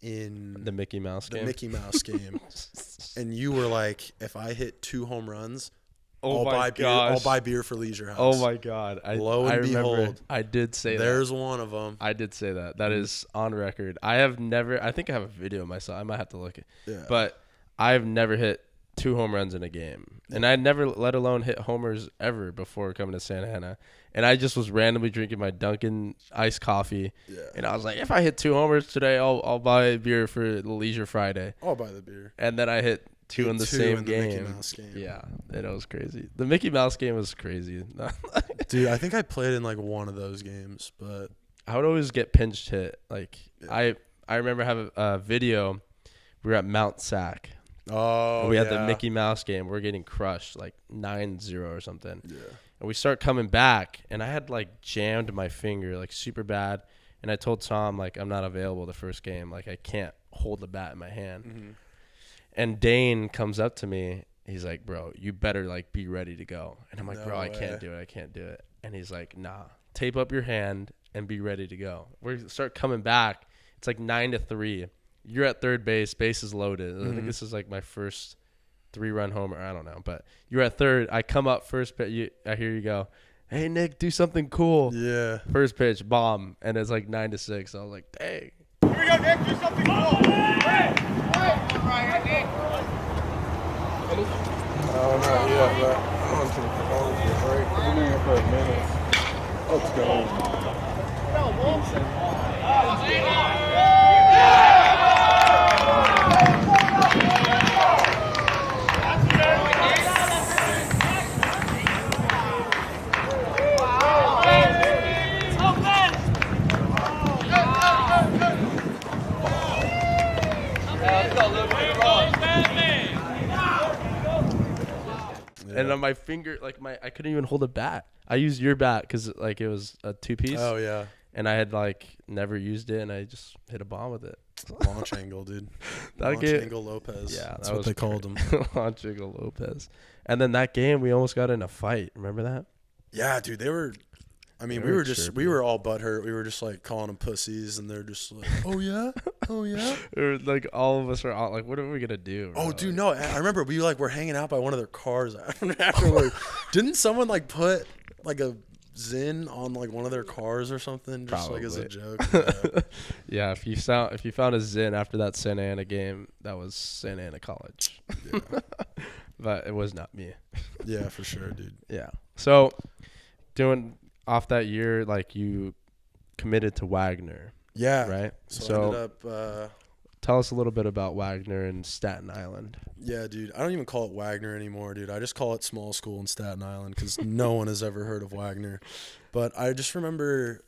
in The Mickey Mouse the game. Mickey Mouse game. And you were like, if I hit 2 home runs, Oh I'll my buy beer. gosh. I'll buy beer for Leisure House. Oh my God! Lo and I remember behold, I did say that. There's one of them. I did say that. That is on record. I have never. I think I have a video of myself. I might have to look it. Yeah. But I've never hit 2 home runs in a game. And I'd never, let alone hit homers ever before coming to Santa Ana. And I just was randomly drinking my Dunkin' iced coffee. Yeah. And I was like, if I hit 2 homers today, I'll buy a beer for the Leisure Friday. I'll buy the beer. And then I hit 2 in the same game. The Mickey Mouse game. Yeah, and it was crazy. The Mickey Mouse game was crazy. Dude, I think I played in like one of those games, but I would always get pinch hit. Like I remember having a video. We were at Mount Sac. Oh, and we had the Mickey Mouse game. We're getting crushed, like 9-0 or something. Yeah. And we start coming back, and I had like jammed my finger like super bad. And I told Tom like I'm not available the first game. Like I can't hold the bat in my hand. Mm-hmm. And Dane comes up to me. He's like, bro, you better like be ready to go. And I'm like, no bro, way. I can't do it. And he's like, nah, tape up your hand and be ready to go. We start coming back. It's like 9-3. You're at third base. Base is loaded. Mm-hmm. I think this is like my first 3-run homer. I don't know. But you're at third. I come up first pitch. I hear you go, hey, Nick, do something cool. Yeah. First pitch, bomb. And it's like 9-6. I was like, dang. Here we go, Nick. Do something cool. Hey. Oh, not yet, but I want to break. Come in here for a minute. Let's go. And on my finger, like I couldn't even hold a bat. I used your bat because like it was a 2-piece. Oh yeah. And I had like never used it, and I just hit a bomb with it. Launch angle, dude. Launch angle Lopez. Yeah, that's what they called him. Launch angle Lopez. And then that game, we almost got in a fight. Remember that? Yeah, dude. They were. I mean, we were all butthurt. We were just like calling them pussies, and they're just like, "Oh yeah, oh yeah." Or like all of us are all like, "What are we gonna do?" Oh, dude, no. I remember we were hanging out by one of their cars afterwards. Didn't someone like put like a Zin on like one of their cars or something, just Probably. like as a joke? Yeah. If you found a Zin after that Santa Ana game, that was Santa Ana College. Yeah. But it was not me. Yeah, for sure, dude. Yeah. So, doing off that year, like you committed to Wagner. Yeah. Right. So I ended up. Tell us a little bit about Wagner and Staten Island. Yeah, dude. I don't even call it Wagner anymore, dude. I just call it small school in Staten Island because no one has ever heard of Wagner. But I just remember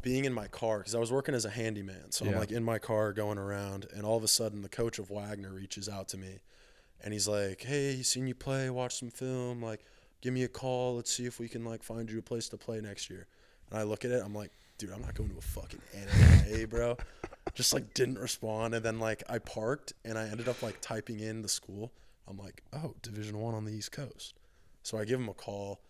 being in my car because I was working as a handyman. So I'm like in my car going around, and all of a sudden the coach of Wagner reaches out to me. And he's like, hey, he's seen you play, watch some film. Like, give me a call. Let's see if we can, like, find you a place to play next year. And I look at it. I'm like, dude, I'm not going to a fucking NAIA, bro. Just, like, didn't respond. And then, like, I parked, and I ended up, like, typing in the school. I'm like, oh, Division I on the East Coast. So I give him a call,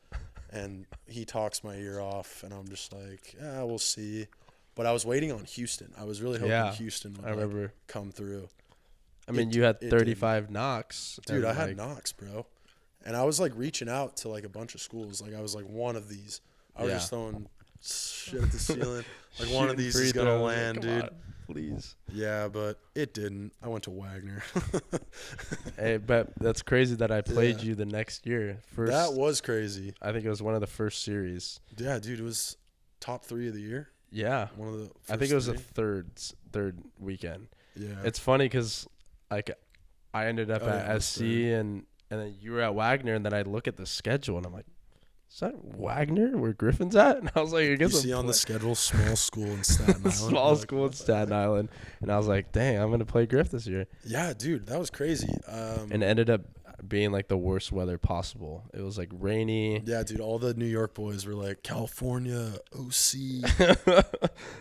and he talks my ear off. And I'm just like, yeah, we'll see. But I was waiting on Houston. I was really hoping Houston would come through. I mean, you had 35 knocks. Dude, I had knocks, bro. And I was, like, reaching out to, like, a bunch of schools. Like, I was, like, one of these. I was just throwing shit at the ceiling. Like, one of these is going to land, dude. On, please. Yeah, but it didn't. I went to Wagner. Hey, but that's crazy that I played you the next year. That was crazy. I think it was one of the first series. Yeah, dude, it was top 3 of the year. Yeah. One of the first I think it was 3. the third weekend. Yeah. It's funny because, like, I ended up at SC and then you were at Wagner, and then I look at the schedule, and I'm like, is that Wagner where Griffin's at? And I was like, I guess you see on the schedule, small school in Staten Island. Small school in Staten Island. And I was like, dang, I'm going to play Griff this year. Yeah, dude, that was crazy. And it ended up being like the worst weather possible. It was like rainy. Yeah, dude, all the New York boys were like, California, OC.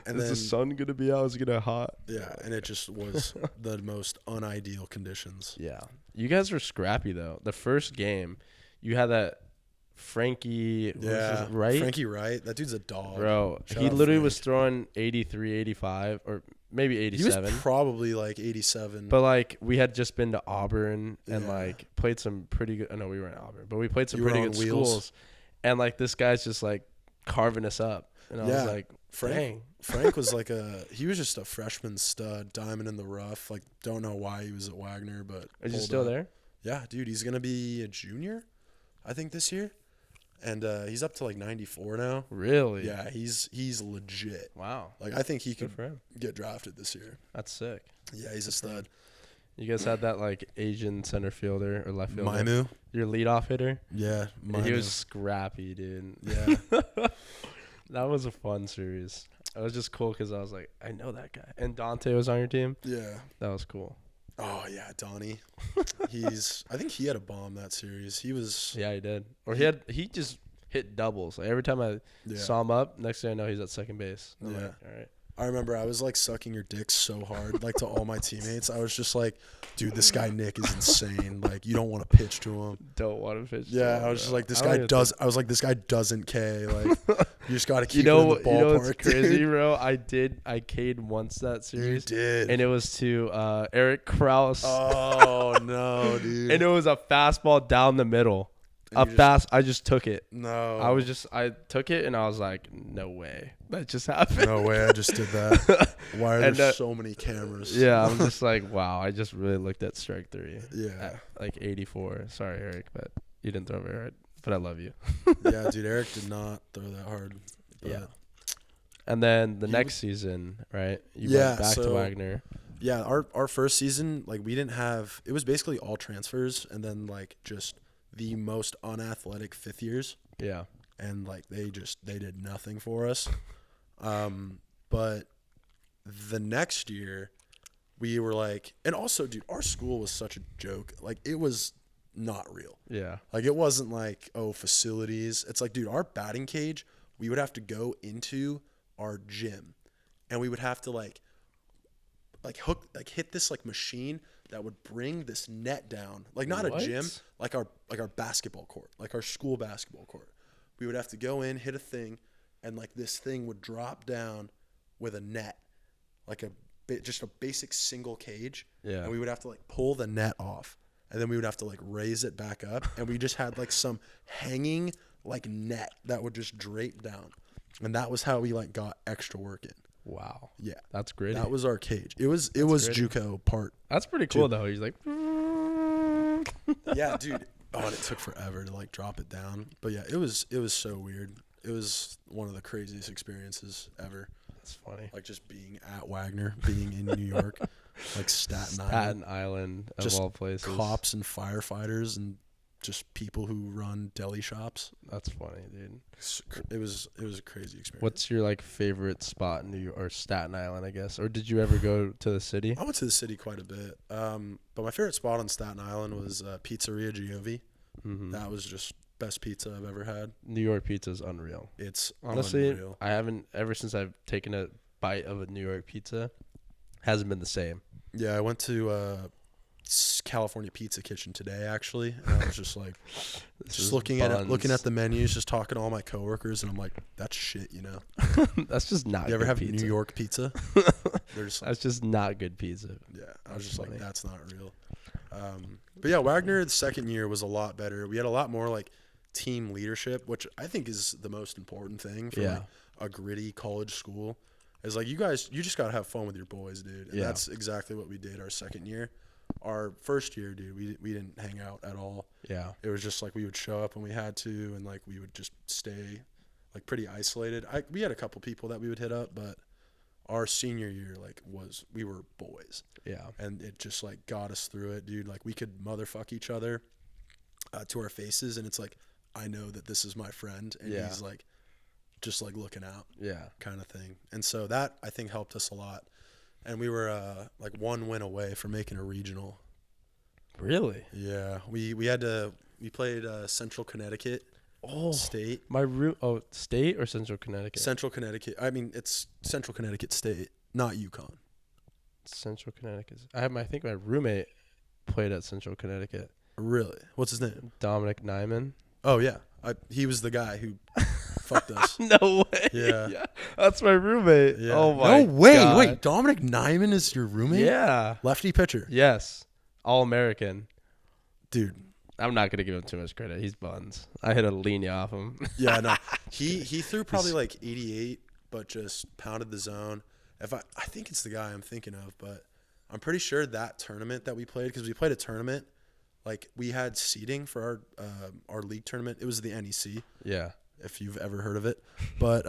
And is the sun going to be out? Is it going to hot? Yeah, and it just was the most unideal conditions. Yeah. You guys were scrappy, though. The first game, you had that Frankie, right? Frankie Wright. That dude's a dog. Bro, he literally was throwing 83, 85, or maybe 87. He was probably like 87. But, like, we had just been to Auburn and, like, played some pretty good – no, we weren't in Auburn. But we played some pretty good schools. And, like, this guy's just, like, carving us up. And I was like, Frank was like he was just a freshman stud, diamond in the rough. Like, don't know why he was at Wagner, but Is he still there? Yeah, dude, he's gonna be a junior, I think, this year, and he's up to like 94 now. Really? Yeah, he's legit. Wow. Like, I think he could for him. get drafted this year. That's sick. Yeah, he's a stud. You guys had that like Asian center fielder or left fielder. Maimu. Your leadoff hitter. Yeah, Maimu. He was scrappy, dude. Yeah. That was a fun series. It was just cool because I was like, I know that guy. And Dante was on your team. Yeah. That was cool. Oh yeah, Donnie. I think he had a bomb that series. He was. Yeah, he did. Or he just hit doubles. Like every time I saw him up, next thing I know, he's at second base. I'm like, all right. I remember I was like sucking your dick so hard, like to all my teammates. I was just like, dude, this guy Nick is insane. Like, you don't want to pitch to him. Don't want to pitch. Yeah, I was just like, this guy does. I was like, this guy doesn't K. Like, you just got to keep it in the ballpark. You know what's crazy, bro? I K'd once that series. You did, and it was to Eric Krause. Oh no, dude! And it was a fastball down the middle. I just took it. No. I took it and I was like, no way. That just happened. No way I just did that. Why are there so many cameras? Yeah, I'm just like, wow, I just really looked at strike 3. Yeah. At like 84. Sorry, Eric, but you didn't throw very hard. But I love you. Yeah, dude, Eric did not throw that hard. Yeah. And then the next season, right? You went back to Wagner. Yeah, our first season, like, we didn't have – it was basically all transfers and then, like, just – the most unathletic fifth years. Yeah. And like they did nothing for us. But the next year we were like, and also, dude, our school was such a joke. Like, it was not real. Yeah. Like, it wasn't like, oh, facilities. It's like, dude, our batting cage, we would have to go into our gym and we would have to like hit this like machine that would bring this net down, like not a gym, like our basketball court, like our school basketball court. We would have to go in, hit a thing, and like this thing would drop down with a net, like just a basic single cage. Yeah. And we would have to like pull the net off, and then we would have to like raise it back up, and we just had like some hanging like net that would just drape down, and that was how we like got extra work in. Wow. Yeah. That's great. That was our cage. It was JUCO part. That's pretty cool though. He's like yeah, dude. Oh, and it took forever to like drop it down. But yeah, it was so weird. It was one of the craziest experiences ever. That's funny. Like just being at Wagner, being in New York, like Staten Island of just all places. Cops and firefighters and just people who run deli shops. That's funny, dude. It was a crazy experience. What's your like favorite spot in New York or Staten Island, I guess? Or did you ever go to the city? I went to the city quite a bit. But my favorite spot on Staten Island was Pizzeria Giovi. Mm-hmm. That was just best pizza I've ever had. New York pizza is unreal. It's honestly unreal. I haven't ever since I've taken a bite of a New York pizza, hasn't been the same. Yeah, I went to California Pizza Kitchen today actually, and I was just like just looking at the menus, just talking to all my coworkers, and I'm like, that's shit, you know. That's just not you ever good have pizza. New York pizza? They're just like, that's just not good pizza. Yeah, I was just like, that's not real. But yeah, Wagner the second year was a lot better. We had a lot more like team leadership, which I think is the most important thing for like a gritty college school. Is like, you just gotta have fun with your boys, dude. And that's exactly what we did our second year. Our first year, dude, we didn't hang out at all. Yeah. It was just like we would show up when we had to, and like we would just stay like pretty isolated. We had a couple people that we would hit up, but our senior year we were boys. Yeah. And it just like got us through it, dude. Like we could motherfuck each other to our faces, and it's like, I know that this is my friend, and he's like just like looking out. Yeah. Kind of thing. And so that I think helped us a lot. And we were like one win away from making a regional. Really? Yeah. We played Central Connecticut State. State or Central Connecticut? Central Connecticut. I mean, it's Central Connecticut State, not UConn. Central Connecticut. I think my roommate played at Central Connecticut. Really? What's his name? Dominic Nyman. Oh yeah. He was the guy who fucked us. No way. Yeah. That's my roommate. Yeah. Oh my No way. God. Wait, Dominic Nyman is your roommate? Yeah. Lefty pitcher. Yes. All-American. Dude. I'm not going to give him too much credit. He's buns. I hit a lean off him. Yeah, no. He threw probably like 88 but just pounded the zone. I think it's the guy I'm thinking of, but I'm pretty sure that tournament that we played, because we played a tournament, like we had seeding for our league tournament. It was the NEC. Yeah. If you've ever heard of it. But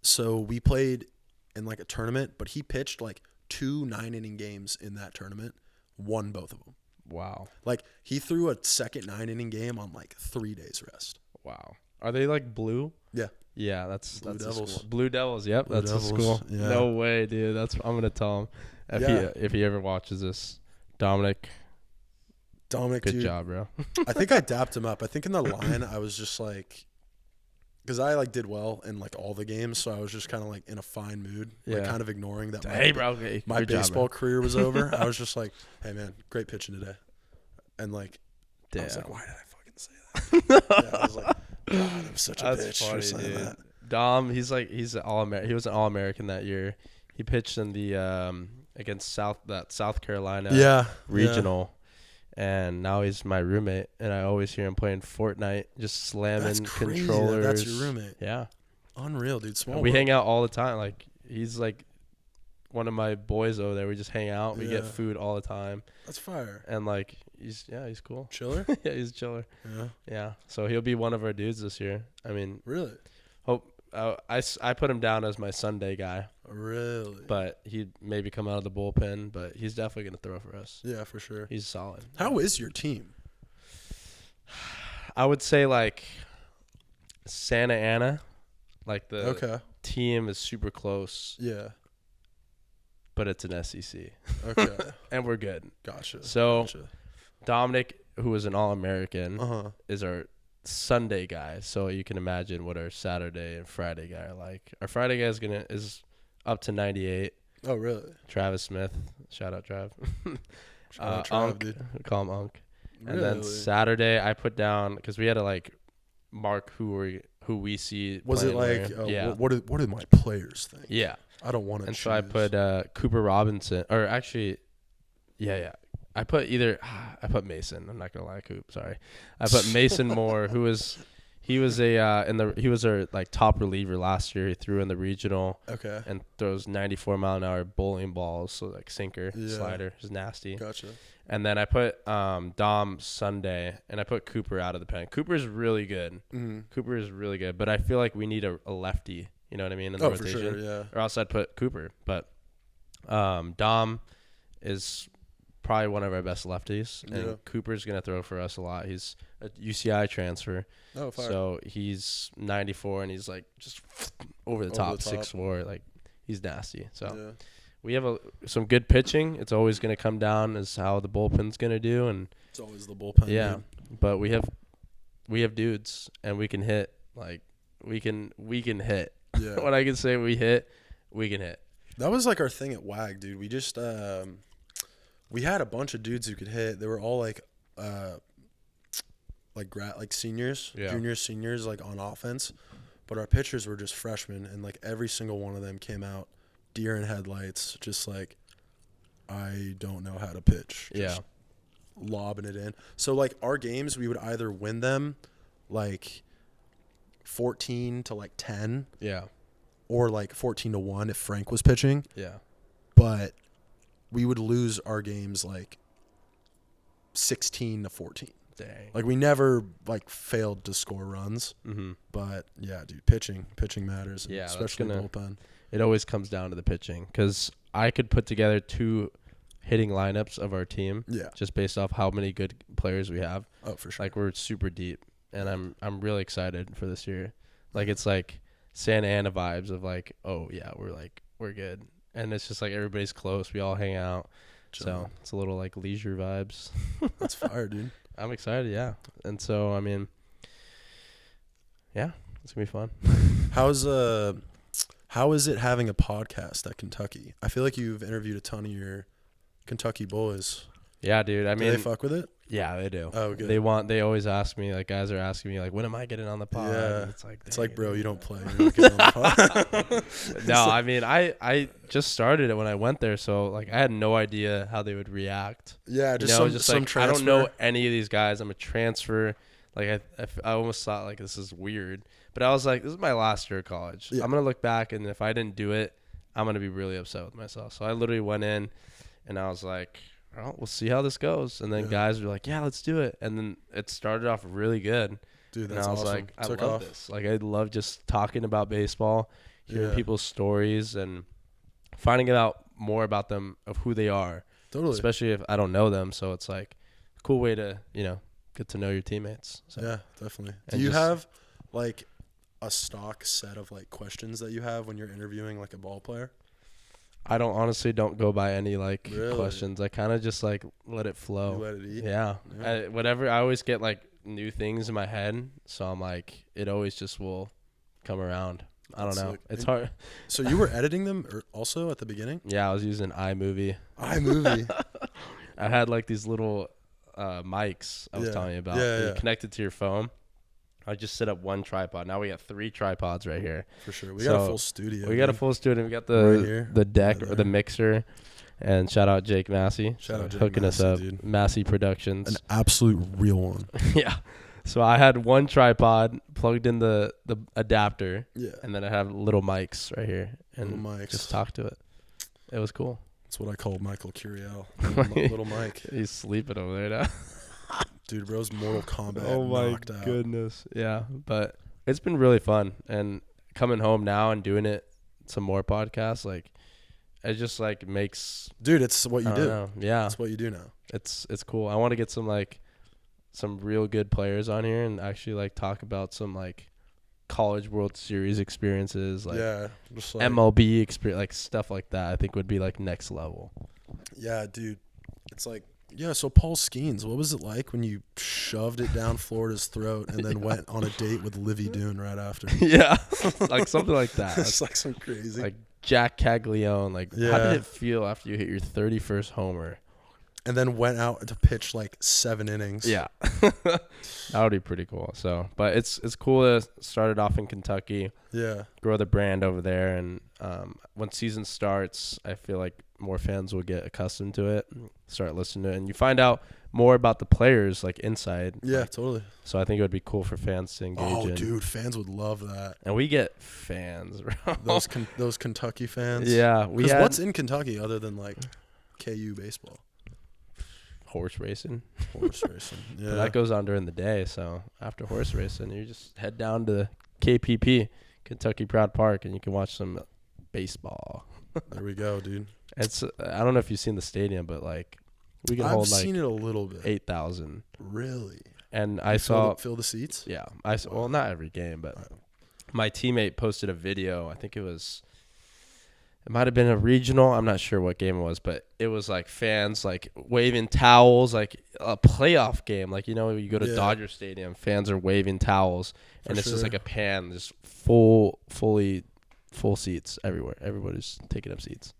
so we played in like a tournament, but he pitched like 2 9-inning games in that tournament, won both of them. Wow. Like he threw a second 9-inning game on like 3 days rest. Wow. Are they like blue? Yeah. Yeah, that's Blue a Devils. school. Blue Devils. Yep, Blue that's Devils, a school. yeah. No way, dude. I'm gonna tell him if he ever watches this. Dominic, good dude, job, bro. I think I dapped him up. I think in the line I was just like, because I like did well in like all the games, so I was just kind of like in a fine mood, like kind of ignoring that. Hey, bro. My baseball career was over. I was just like, hey man, great pitching today, and like, I was like, why did I fucking say that? Yeah, I was like, God, I'm such a bitch for saying that. Dom, he's all-American. He was an All-American that year. He pitched in the against South Carolina regional, and now he's my roommate. And I always hear him playing Fortnite, just slamming controllers. That's your roommate. Yeah, unreal, dude. Small. We hang out all the time. Like he's like one of my boys over there. We just hang out. We get food all the time. That's fire. And like he's cool. Chiller. Yeah, he's a chiller. Yeah. Yeah. So he'll be one of our dudes this year. I mean, really. Hope. I put him down as my Sunday guy. Really? But he'd maybe come out of the bullpen, but he's definitely going to throw for us. Yeah, for sure. He's solid. How is your team? I would say like Santa Ana. Like the team is super close. Yeah. But it's an SEC. Okay. And we're good. Gotcha. So Dominic, who is an All-American, is our Sunday guy, so you can imagine what our Saturday and Friday guy are like. Our Friday guy is up to 98. Oh, really? Travis Smith, shout out Trav. Shout out Trav, Unk, dude. we call him Unk. Really? And then Saturday I put down, because we had to like mark who we see. Was it like what did my players think? Yeah, I don't want to. And so I put Cooper Robinson, or actually, yeah. I put Mason. I'm not gonna lie, Coop. Sorry. I put Mason Moore, he was our like top reliever last year. He threw in the regional. Okay. And throws 94-mile-an-hour bowling balls, so like sinker, slider is nasty. Gotcha. And then I put Dom Sunday, and I put Cooper out of the pen. Cooper's really good. Mm-hmm. Cooper is really good, but I feel like we need a lefty. You know what I mean? In the rotation. For sure, yeah. Or else I'd put Cooper. But Dom is probably one of our best lefties, and Cooper's gonna throw for us a lot. He's a UCI transfer, so he's 94, and he's like just over the top. 6'4", like he's nasty. So we have some good pitching. It's always gonna come down as how the bullpen's gonna do, and it's always the bullpen. Yeah, dude. But we have dudes, and we can hit. Like we can hit. Yeah. When I can say we can hit. That was like our thing at WAG, dude. We just we had a bunch of dudes who could hit. They were all like seniors, juniors, seniors, like on offense. But our pitchers were just freshmen, and like every single one of them came out deer in headlights, just like, I don't know how to pitch. Just lobbing it in. So like our games, we would either win them like 14 to like 10. Yeah. Or like 14-1 if Frank was pitching. Yeah. But we would lose our games like 16-14. Dang. Like we never like failed to score runs. Mm-hmm. But yeah, dude, pitching matters. Yeah, especially bullpen. It always comes down to the pitching, because I could put together 2 hitting lineups of our team. Yeah. Just based off how many good players we have. Oh, for sure. Like we're super deep, and I'm really excited for this year. Like it's like Santa Ana vibes of like, oh yeah, we're good. And it's just like everybody's close. We all hang out. So it's a little like leisure vibes. That's fire, dude. I'm excited, yeah. And so, I mean, yeah, it's going to be fun. How is it having a podcast at Kentucky? I feel like you've interviewed a ton of your Kentucky boys. Yeah, dude. I mean, do they fuck with it? Yeah, they do. Oh, good. They always ask me, like, guys are asking me, like, when am I getting on the pod? Yeah. And it's like, bro, you don't play. You're not getting on the pod. No, I mean, I just started it when I went there, so, like, I had no idea how they would react. Yeah, just some transfer. I don't know any of these guys. I'm a transfer. Like I almost thought like this is weird, but I was like, this is my last year of college. Yeah. I'm gonna look back, and if I didn't do it, I'm gonna be really upset with myself. So I literally went in, and I was like, well, we'll see how this goes. And then guys were like, yeah, let's do it. And then it started off really good. Dude, And that's I was awesome. like, I Took love off. this. Like I love just talking about baseball, hearing Yeah. people's stories, and finding out more about them, of who they are. Totally. Especially if I don't know them. So it's like a cool way to, get to know your teammates. So. Yeah, definitely. Do And you just- have like a stock set of like questions that you have when you're interviewing like a ball player? I honestly don't go by any like Really? questions. I kind of just like let it flow. You let it eat? Yeah. Yeah. Whatever. I always get like new things in my head, so I'm like, it always just will come around. I don't That's know. sick. It's And- hard. So you were editing them also at the beginning? Yeah, I was using iMovie. iMovie. I had like these little mics I was Yeah. telling you about. Yeah, They're yeah. connected to your phone. I just set up one tripod. Now we got 3 tripods right here. For sure. We got a So, full studio. We got a dude. full studio. We got Right here, the deck right or the there. mixer. And shout out Jake Massey. Shout out Jake hooking Massey, us up. dude. Massey Productions. An absolute real one. Yeah. So I had one tripod plugged in the adapter, Yeah. and then I have little mics right here, and Little mics. just talk to it. It was cool. That's what I call Michael Curiel. Little Mike. He's sleeping over there now. Dude, bro's Mortal Kombat Oh my knocked out. goodness. Yeah, but it's been really fun, and coming home now and doing some more podcasts, like it just like makes Dude, it's what you I don't do. know. Yeah, That's what you do now. it's cool. I want to get some real good players on here and actually like talk about some like college World Series experiences, like yeah. Just like, MLB experience, like stuff like that. I think would be like next level. yeah, dude. It's like, yeah, so Paul Skeens, what was it like when you shoved it down Florida's throat and then went on a date with Livy Dune right after? Yeah, like something like that. It's like some crazy. Like Jack Caglione. Like, how Yeah. did it feel after you hit your 31st homer? And then went out to pitch like 7 innings. Yeah, that would be pretty cool. So, but it's cool to start it off in Kentucky, Yeah. grow the brand over there, and when season starts, I feel like more fans will get accustomed to it, start listening to it, and you find out more about the players like inside. Yeah, Like, totally. so I think it would be cool for fans to engage Oh, in. dude, fans would love that. And we get fans, bro. Those Kentucky fans. Yeah, we 'Cause had what's in Kentucky other than like KU baseball? horse racing. Horse racing. Yeah. But that goes on during the day. So after horse racing, you just head down to KPP, Kentucky Proud Park, and you can watch some baseball. There we go, dude. It's I don't know if you've seen the stadium, but like we can I've hold like seen it a little bit. 8,000. Really? And I saw fill the seats? yeah, I saw, well not every game, but my teammate posted a video. I think it might have been a regional. I'm not sure what game it was, but it was like fans like waving towels, like a playoff game. Like, you go to Yeah. Dodger Stadium, fans are waving towels, and it's just sure. like a pan, just full seats everywhere. Everybody's taking up seats.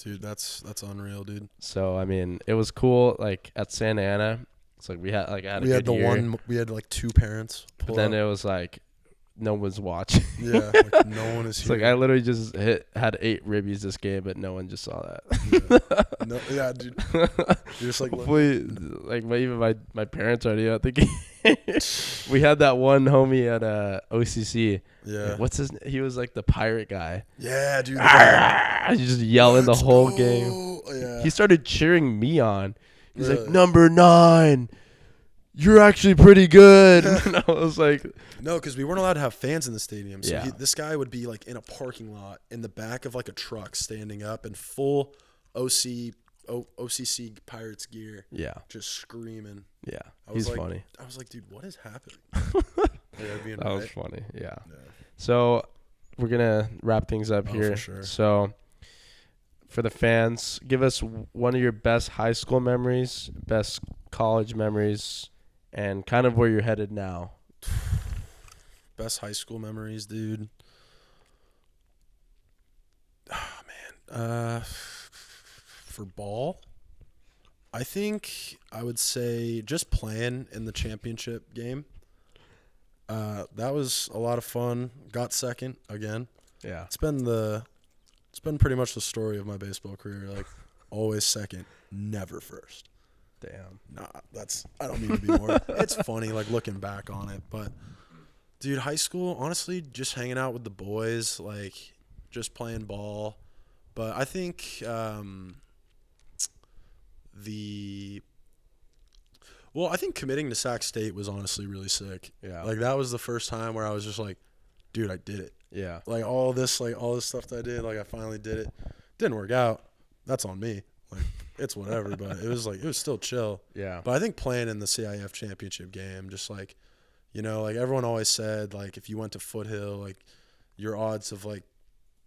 Dude, that's unreal, dude. So, I mean, it was cool. Like at Santa Ana, it's like we had a We had good year, we had like 2 parents but pull then up. it was like no one's watching. Yeah, like no one is It's here. like I literally just had 8 ribbies this game, but no one just saw that. No, yeah, dude. You're just like, Hopefully, like even my parents already at the game. We had that one homie at OCC. yeah. He was like the pirate guy. Yeah, dude. He's just yelling the whole game. Yeah. He started cheering me on. He's like, Really? "Number 9, you're actually pretty good." And I was like, No, because we weren't allowed to have fans in the stadium. So Yeah. this guy would be like in a parking lot in the back of like a truck, standing up in full OCC Pirates gear, "Yeah, just screaming. yeah, I was he's like, funny." I was like, dude, what is happening? Yeah, being That was right. funny. Yeah. Yeah. So we're gonna wrap things up Oh, here. for sure. So for the fans, give us one of your best high school memories, best college memories, and kind of where you're headed now. Best high school memories, dude. Oh man. For ball, I think I would say just playing in the championship game. That was a lot of fun. Got second again. Yeah. It's been pretty much the story of my baseball career. Like always second, never first. Damn. Nah, I don't mean to be more. It's funny, like, looking back on it. But, dude, high school, honestly, just hanging out with the boys, like, just playing ball. But I think I think committing to Sac State was honestly really sick. Yeah. Like, that was the first time where I was just like, dude, I did it. Yeah. Like, all this stuff that I did, like, I finally did it. Didn't work out. That's on me. Like, it's whatever, but it was still chill. Yeah. But I think playing in the CIF championship game, just like, you know, like everyone always said, like, if you went to Foothill, like, your odds of, like,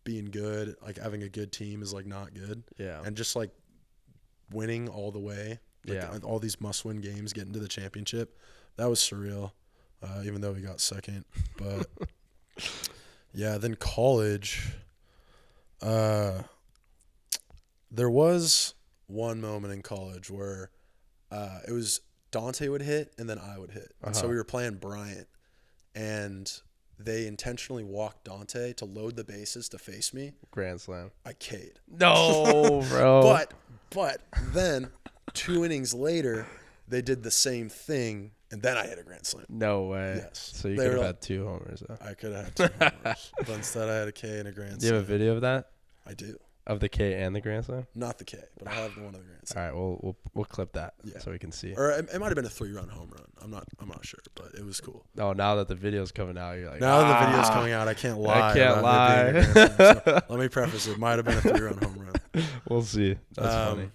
being good, like, having a good team is, like, not good. Yeah. And just, like, winning all the way, like, all these must-win games, getting to the championship, that was surreal, even though we got second. But, yeah, then college, there was one moment in college where it was Dante would hit and then I would hit. And so we were playing Bryant, and they intentionally walked Dante to load the bases to face me. Grand slam. I K'd. No, bro. But then 2 innings later, they did the same thing, and then I hit a grand slam. No way. Yes. So you They could have were had 2 homers, though. I could have had 2 homers, but instead I had a K and a grand Do you slam. have a video of that? I do. Of the K and the grand slam? Not the K, but I have one of the grand All slams. right, we'll clip that Yeah. so we can see. Or it might have been a 3-run home run. I'm not sure, but it was cool. Oh, now that the video's coming out, you're like, Now that the video's coming out, I can't lie. I can't about it being a lie. grand slam. So let me preface it. Might have been a 3-run home run. We'll see. That's funny.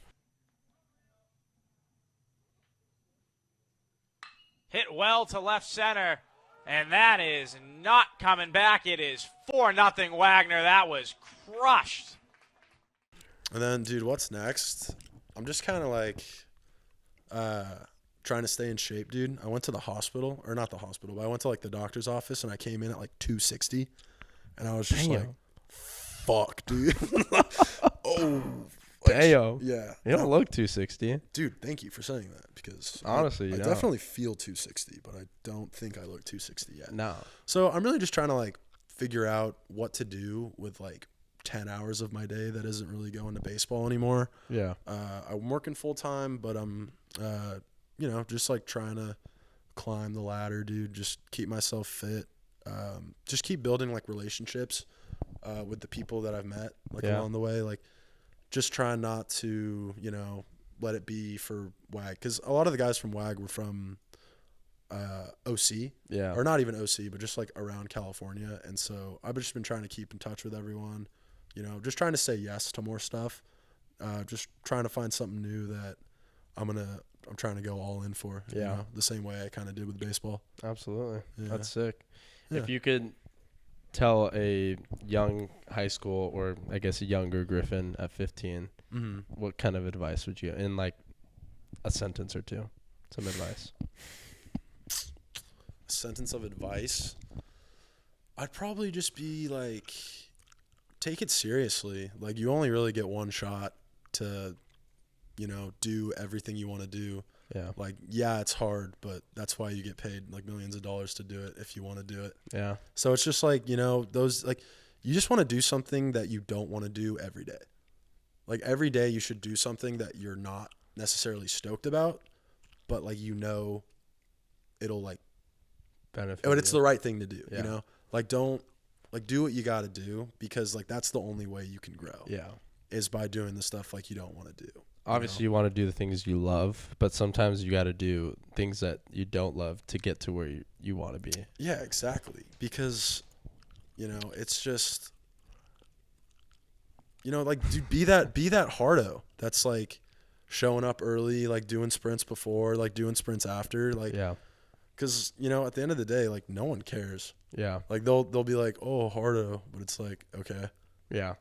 Hit well to left center, and that is not coming back. It is 4-0 Wagner. That was crushed. And then, dude, what's next? I'm just kind of like trying to stay in shape, dude. I went to the hospital, or not the hospital, but I went to, like, the doctor's office, and I came in at, like, 260. And I was just like, fuck, dude. Oh. Like, Damn. yeah. You don't look 260. Dude, thank you for saying that, because Honestly, you I don't. definitely feel 260, but I don't think I look 260 yet. No. So I'm really just trying to, like, figure out what to do with, like, 10 hours of my day that isn't really going to baseball anymore. Yeah. I'm working full time, but I'm, you know, just like trying to climb the ladder, dude. Just keep myself fit. Just keep building like relationships with the people that I've met like along the way. Like, just trying not to, you know, let it be for WAG, because a lot of the guys from WAG were from OC, or not even OC, but just like around California. And so I've just been trying to keep in touch with everyone. You know, just trying to say yes to more stuff. Just trying to find something new that I'm trying to go all in for. You know, the same way I kind of did with baseball. Absolutely. Yeah. That's sick. Yeah. If you could tell a young high school, or I guess a younger Griffin at 15, what kind of advice would you, in like a sentence or two, some advice? A sentence of advice? I'd probably just be like, take it seriously. Like, you only really get one shot to, you know, do everything you want to do. Yeah. Like, yeah, it's hard, but that's why you get paid like millions of dollars to do it if you want to do it. Yeah. So it's just like, you know, those, like, you just want to do something that you don't want to do every day. Like, every day you should do something that you're not necessarily stoked about, but like, you know, it'll like Benefit. but it's the right thing to do, Yeah. you know? Like, don't, like, do what you got to do, because like that's the only way you can grow. Yeah. Is by doing the stuff like you don't want to do. Obviously, you want to do the things you love, but sometimes you got to do things that you don't love to get to where you want to be. Yeah, exactly. Because, you know, it's just, you know, like, dude, be that hardo that's like showing up early, like doing sprints before, like doing sprints after, like, Yeah. because, you know, at the end of the day, like, no one cares. Yeah. Like, they'll be like, oh, hardo, but it's like, okay, Yeah.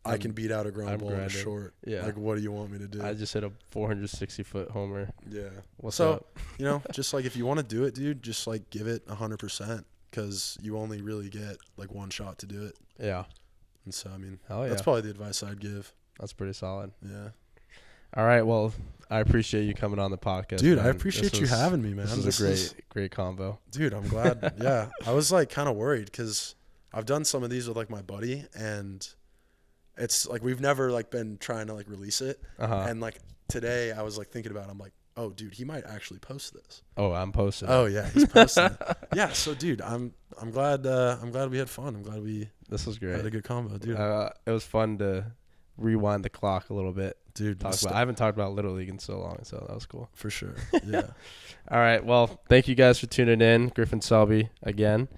I can beat out a ground I'm ball in a grinding. short. Yeah. Like, what do you want me to do? I just hit a 460-foot homer. Yeah. What's so, up? you know, just like, if you want to do it, dude, just like give it 100%, because you only really get like one shot to do it. Yeah. And so, I mean, Hell yeah. that's probably the advice I'd give. That's pretty solid. Yeah. All right. Well, I appreciate you coming on the podcast. Dude, I man. appreciate you having me, man. This is a great convo. Dude, I'm glad. Yeah. I was like kind of worried, because I've done some of these with like my buddy, and it's like we've never like been trying to like release it. And like today I was like thinking about it. I'm like, Oh, dude, he might actually post this. Oh, I'm posting. Oh yeah, he's posting it. Yeah, so dude, I'm glad we had fun. I'm glad we This was great. had a good combo, dude. It was fun to rewind the clock a little bit. Dude, I haven't talked about Little League in so long, so that was cool. for sure. Yeah. All right. Well, thank you guys for tuning in. Griffin Selby again.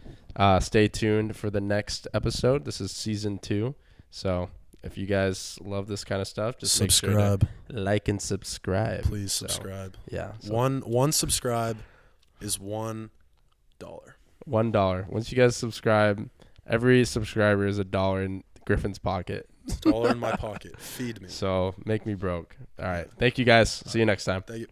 Stay tuned for the next episode. This is season 2. So if you guys love this kind of stuff, just subscribe. Make sure to like and subscribe. Please subscribe. Yeah. So One subscribe is $1. $1. Once you guys subscribe, every subscriber is $1 in Griffin's pocket. $1 in my pocket. Feed me. So make me broke. All right. Thank you guys. See you next time. Thank you.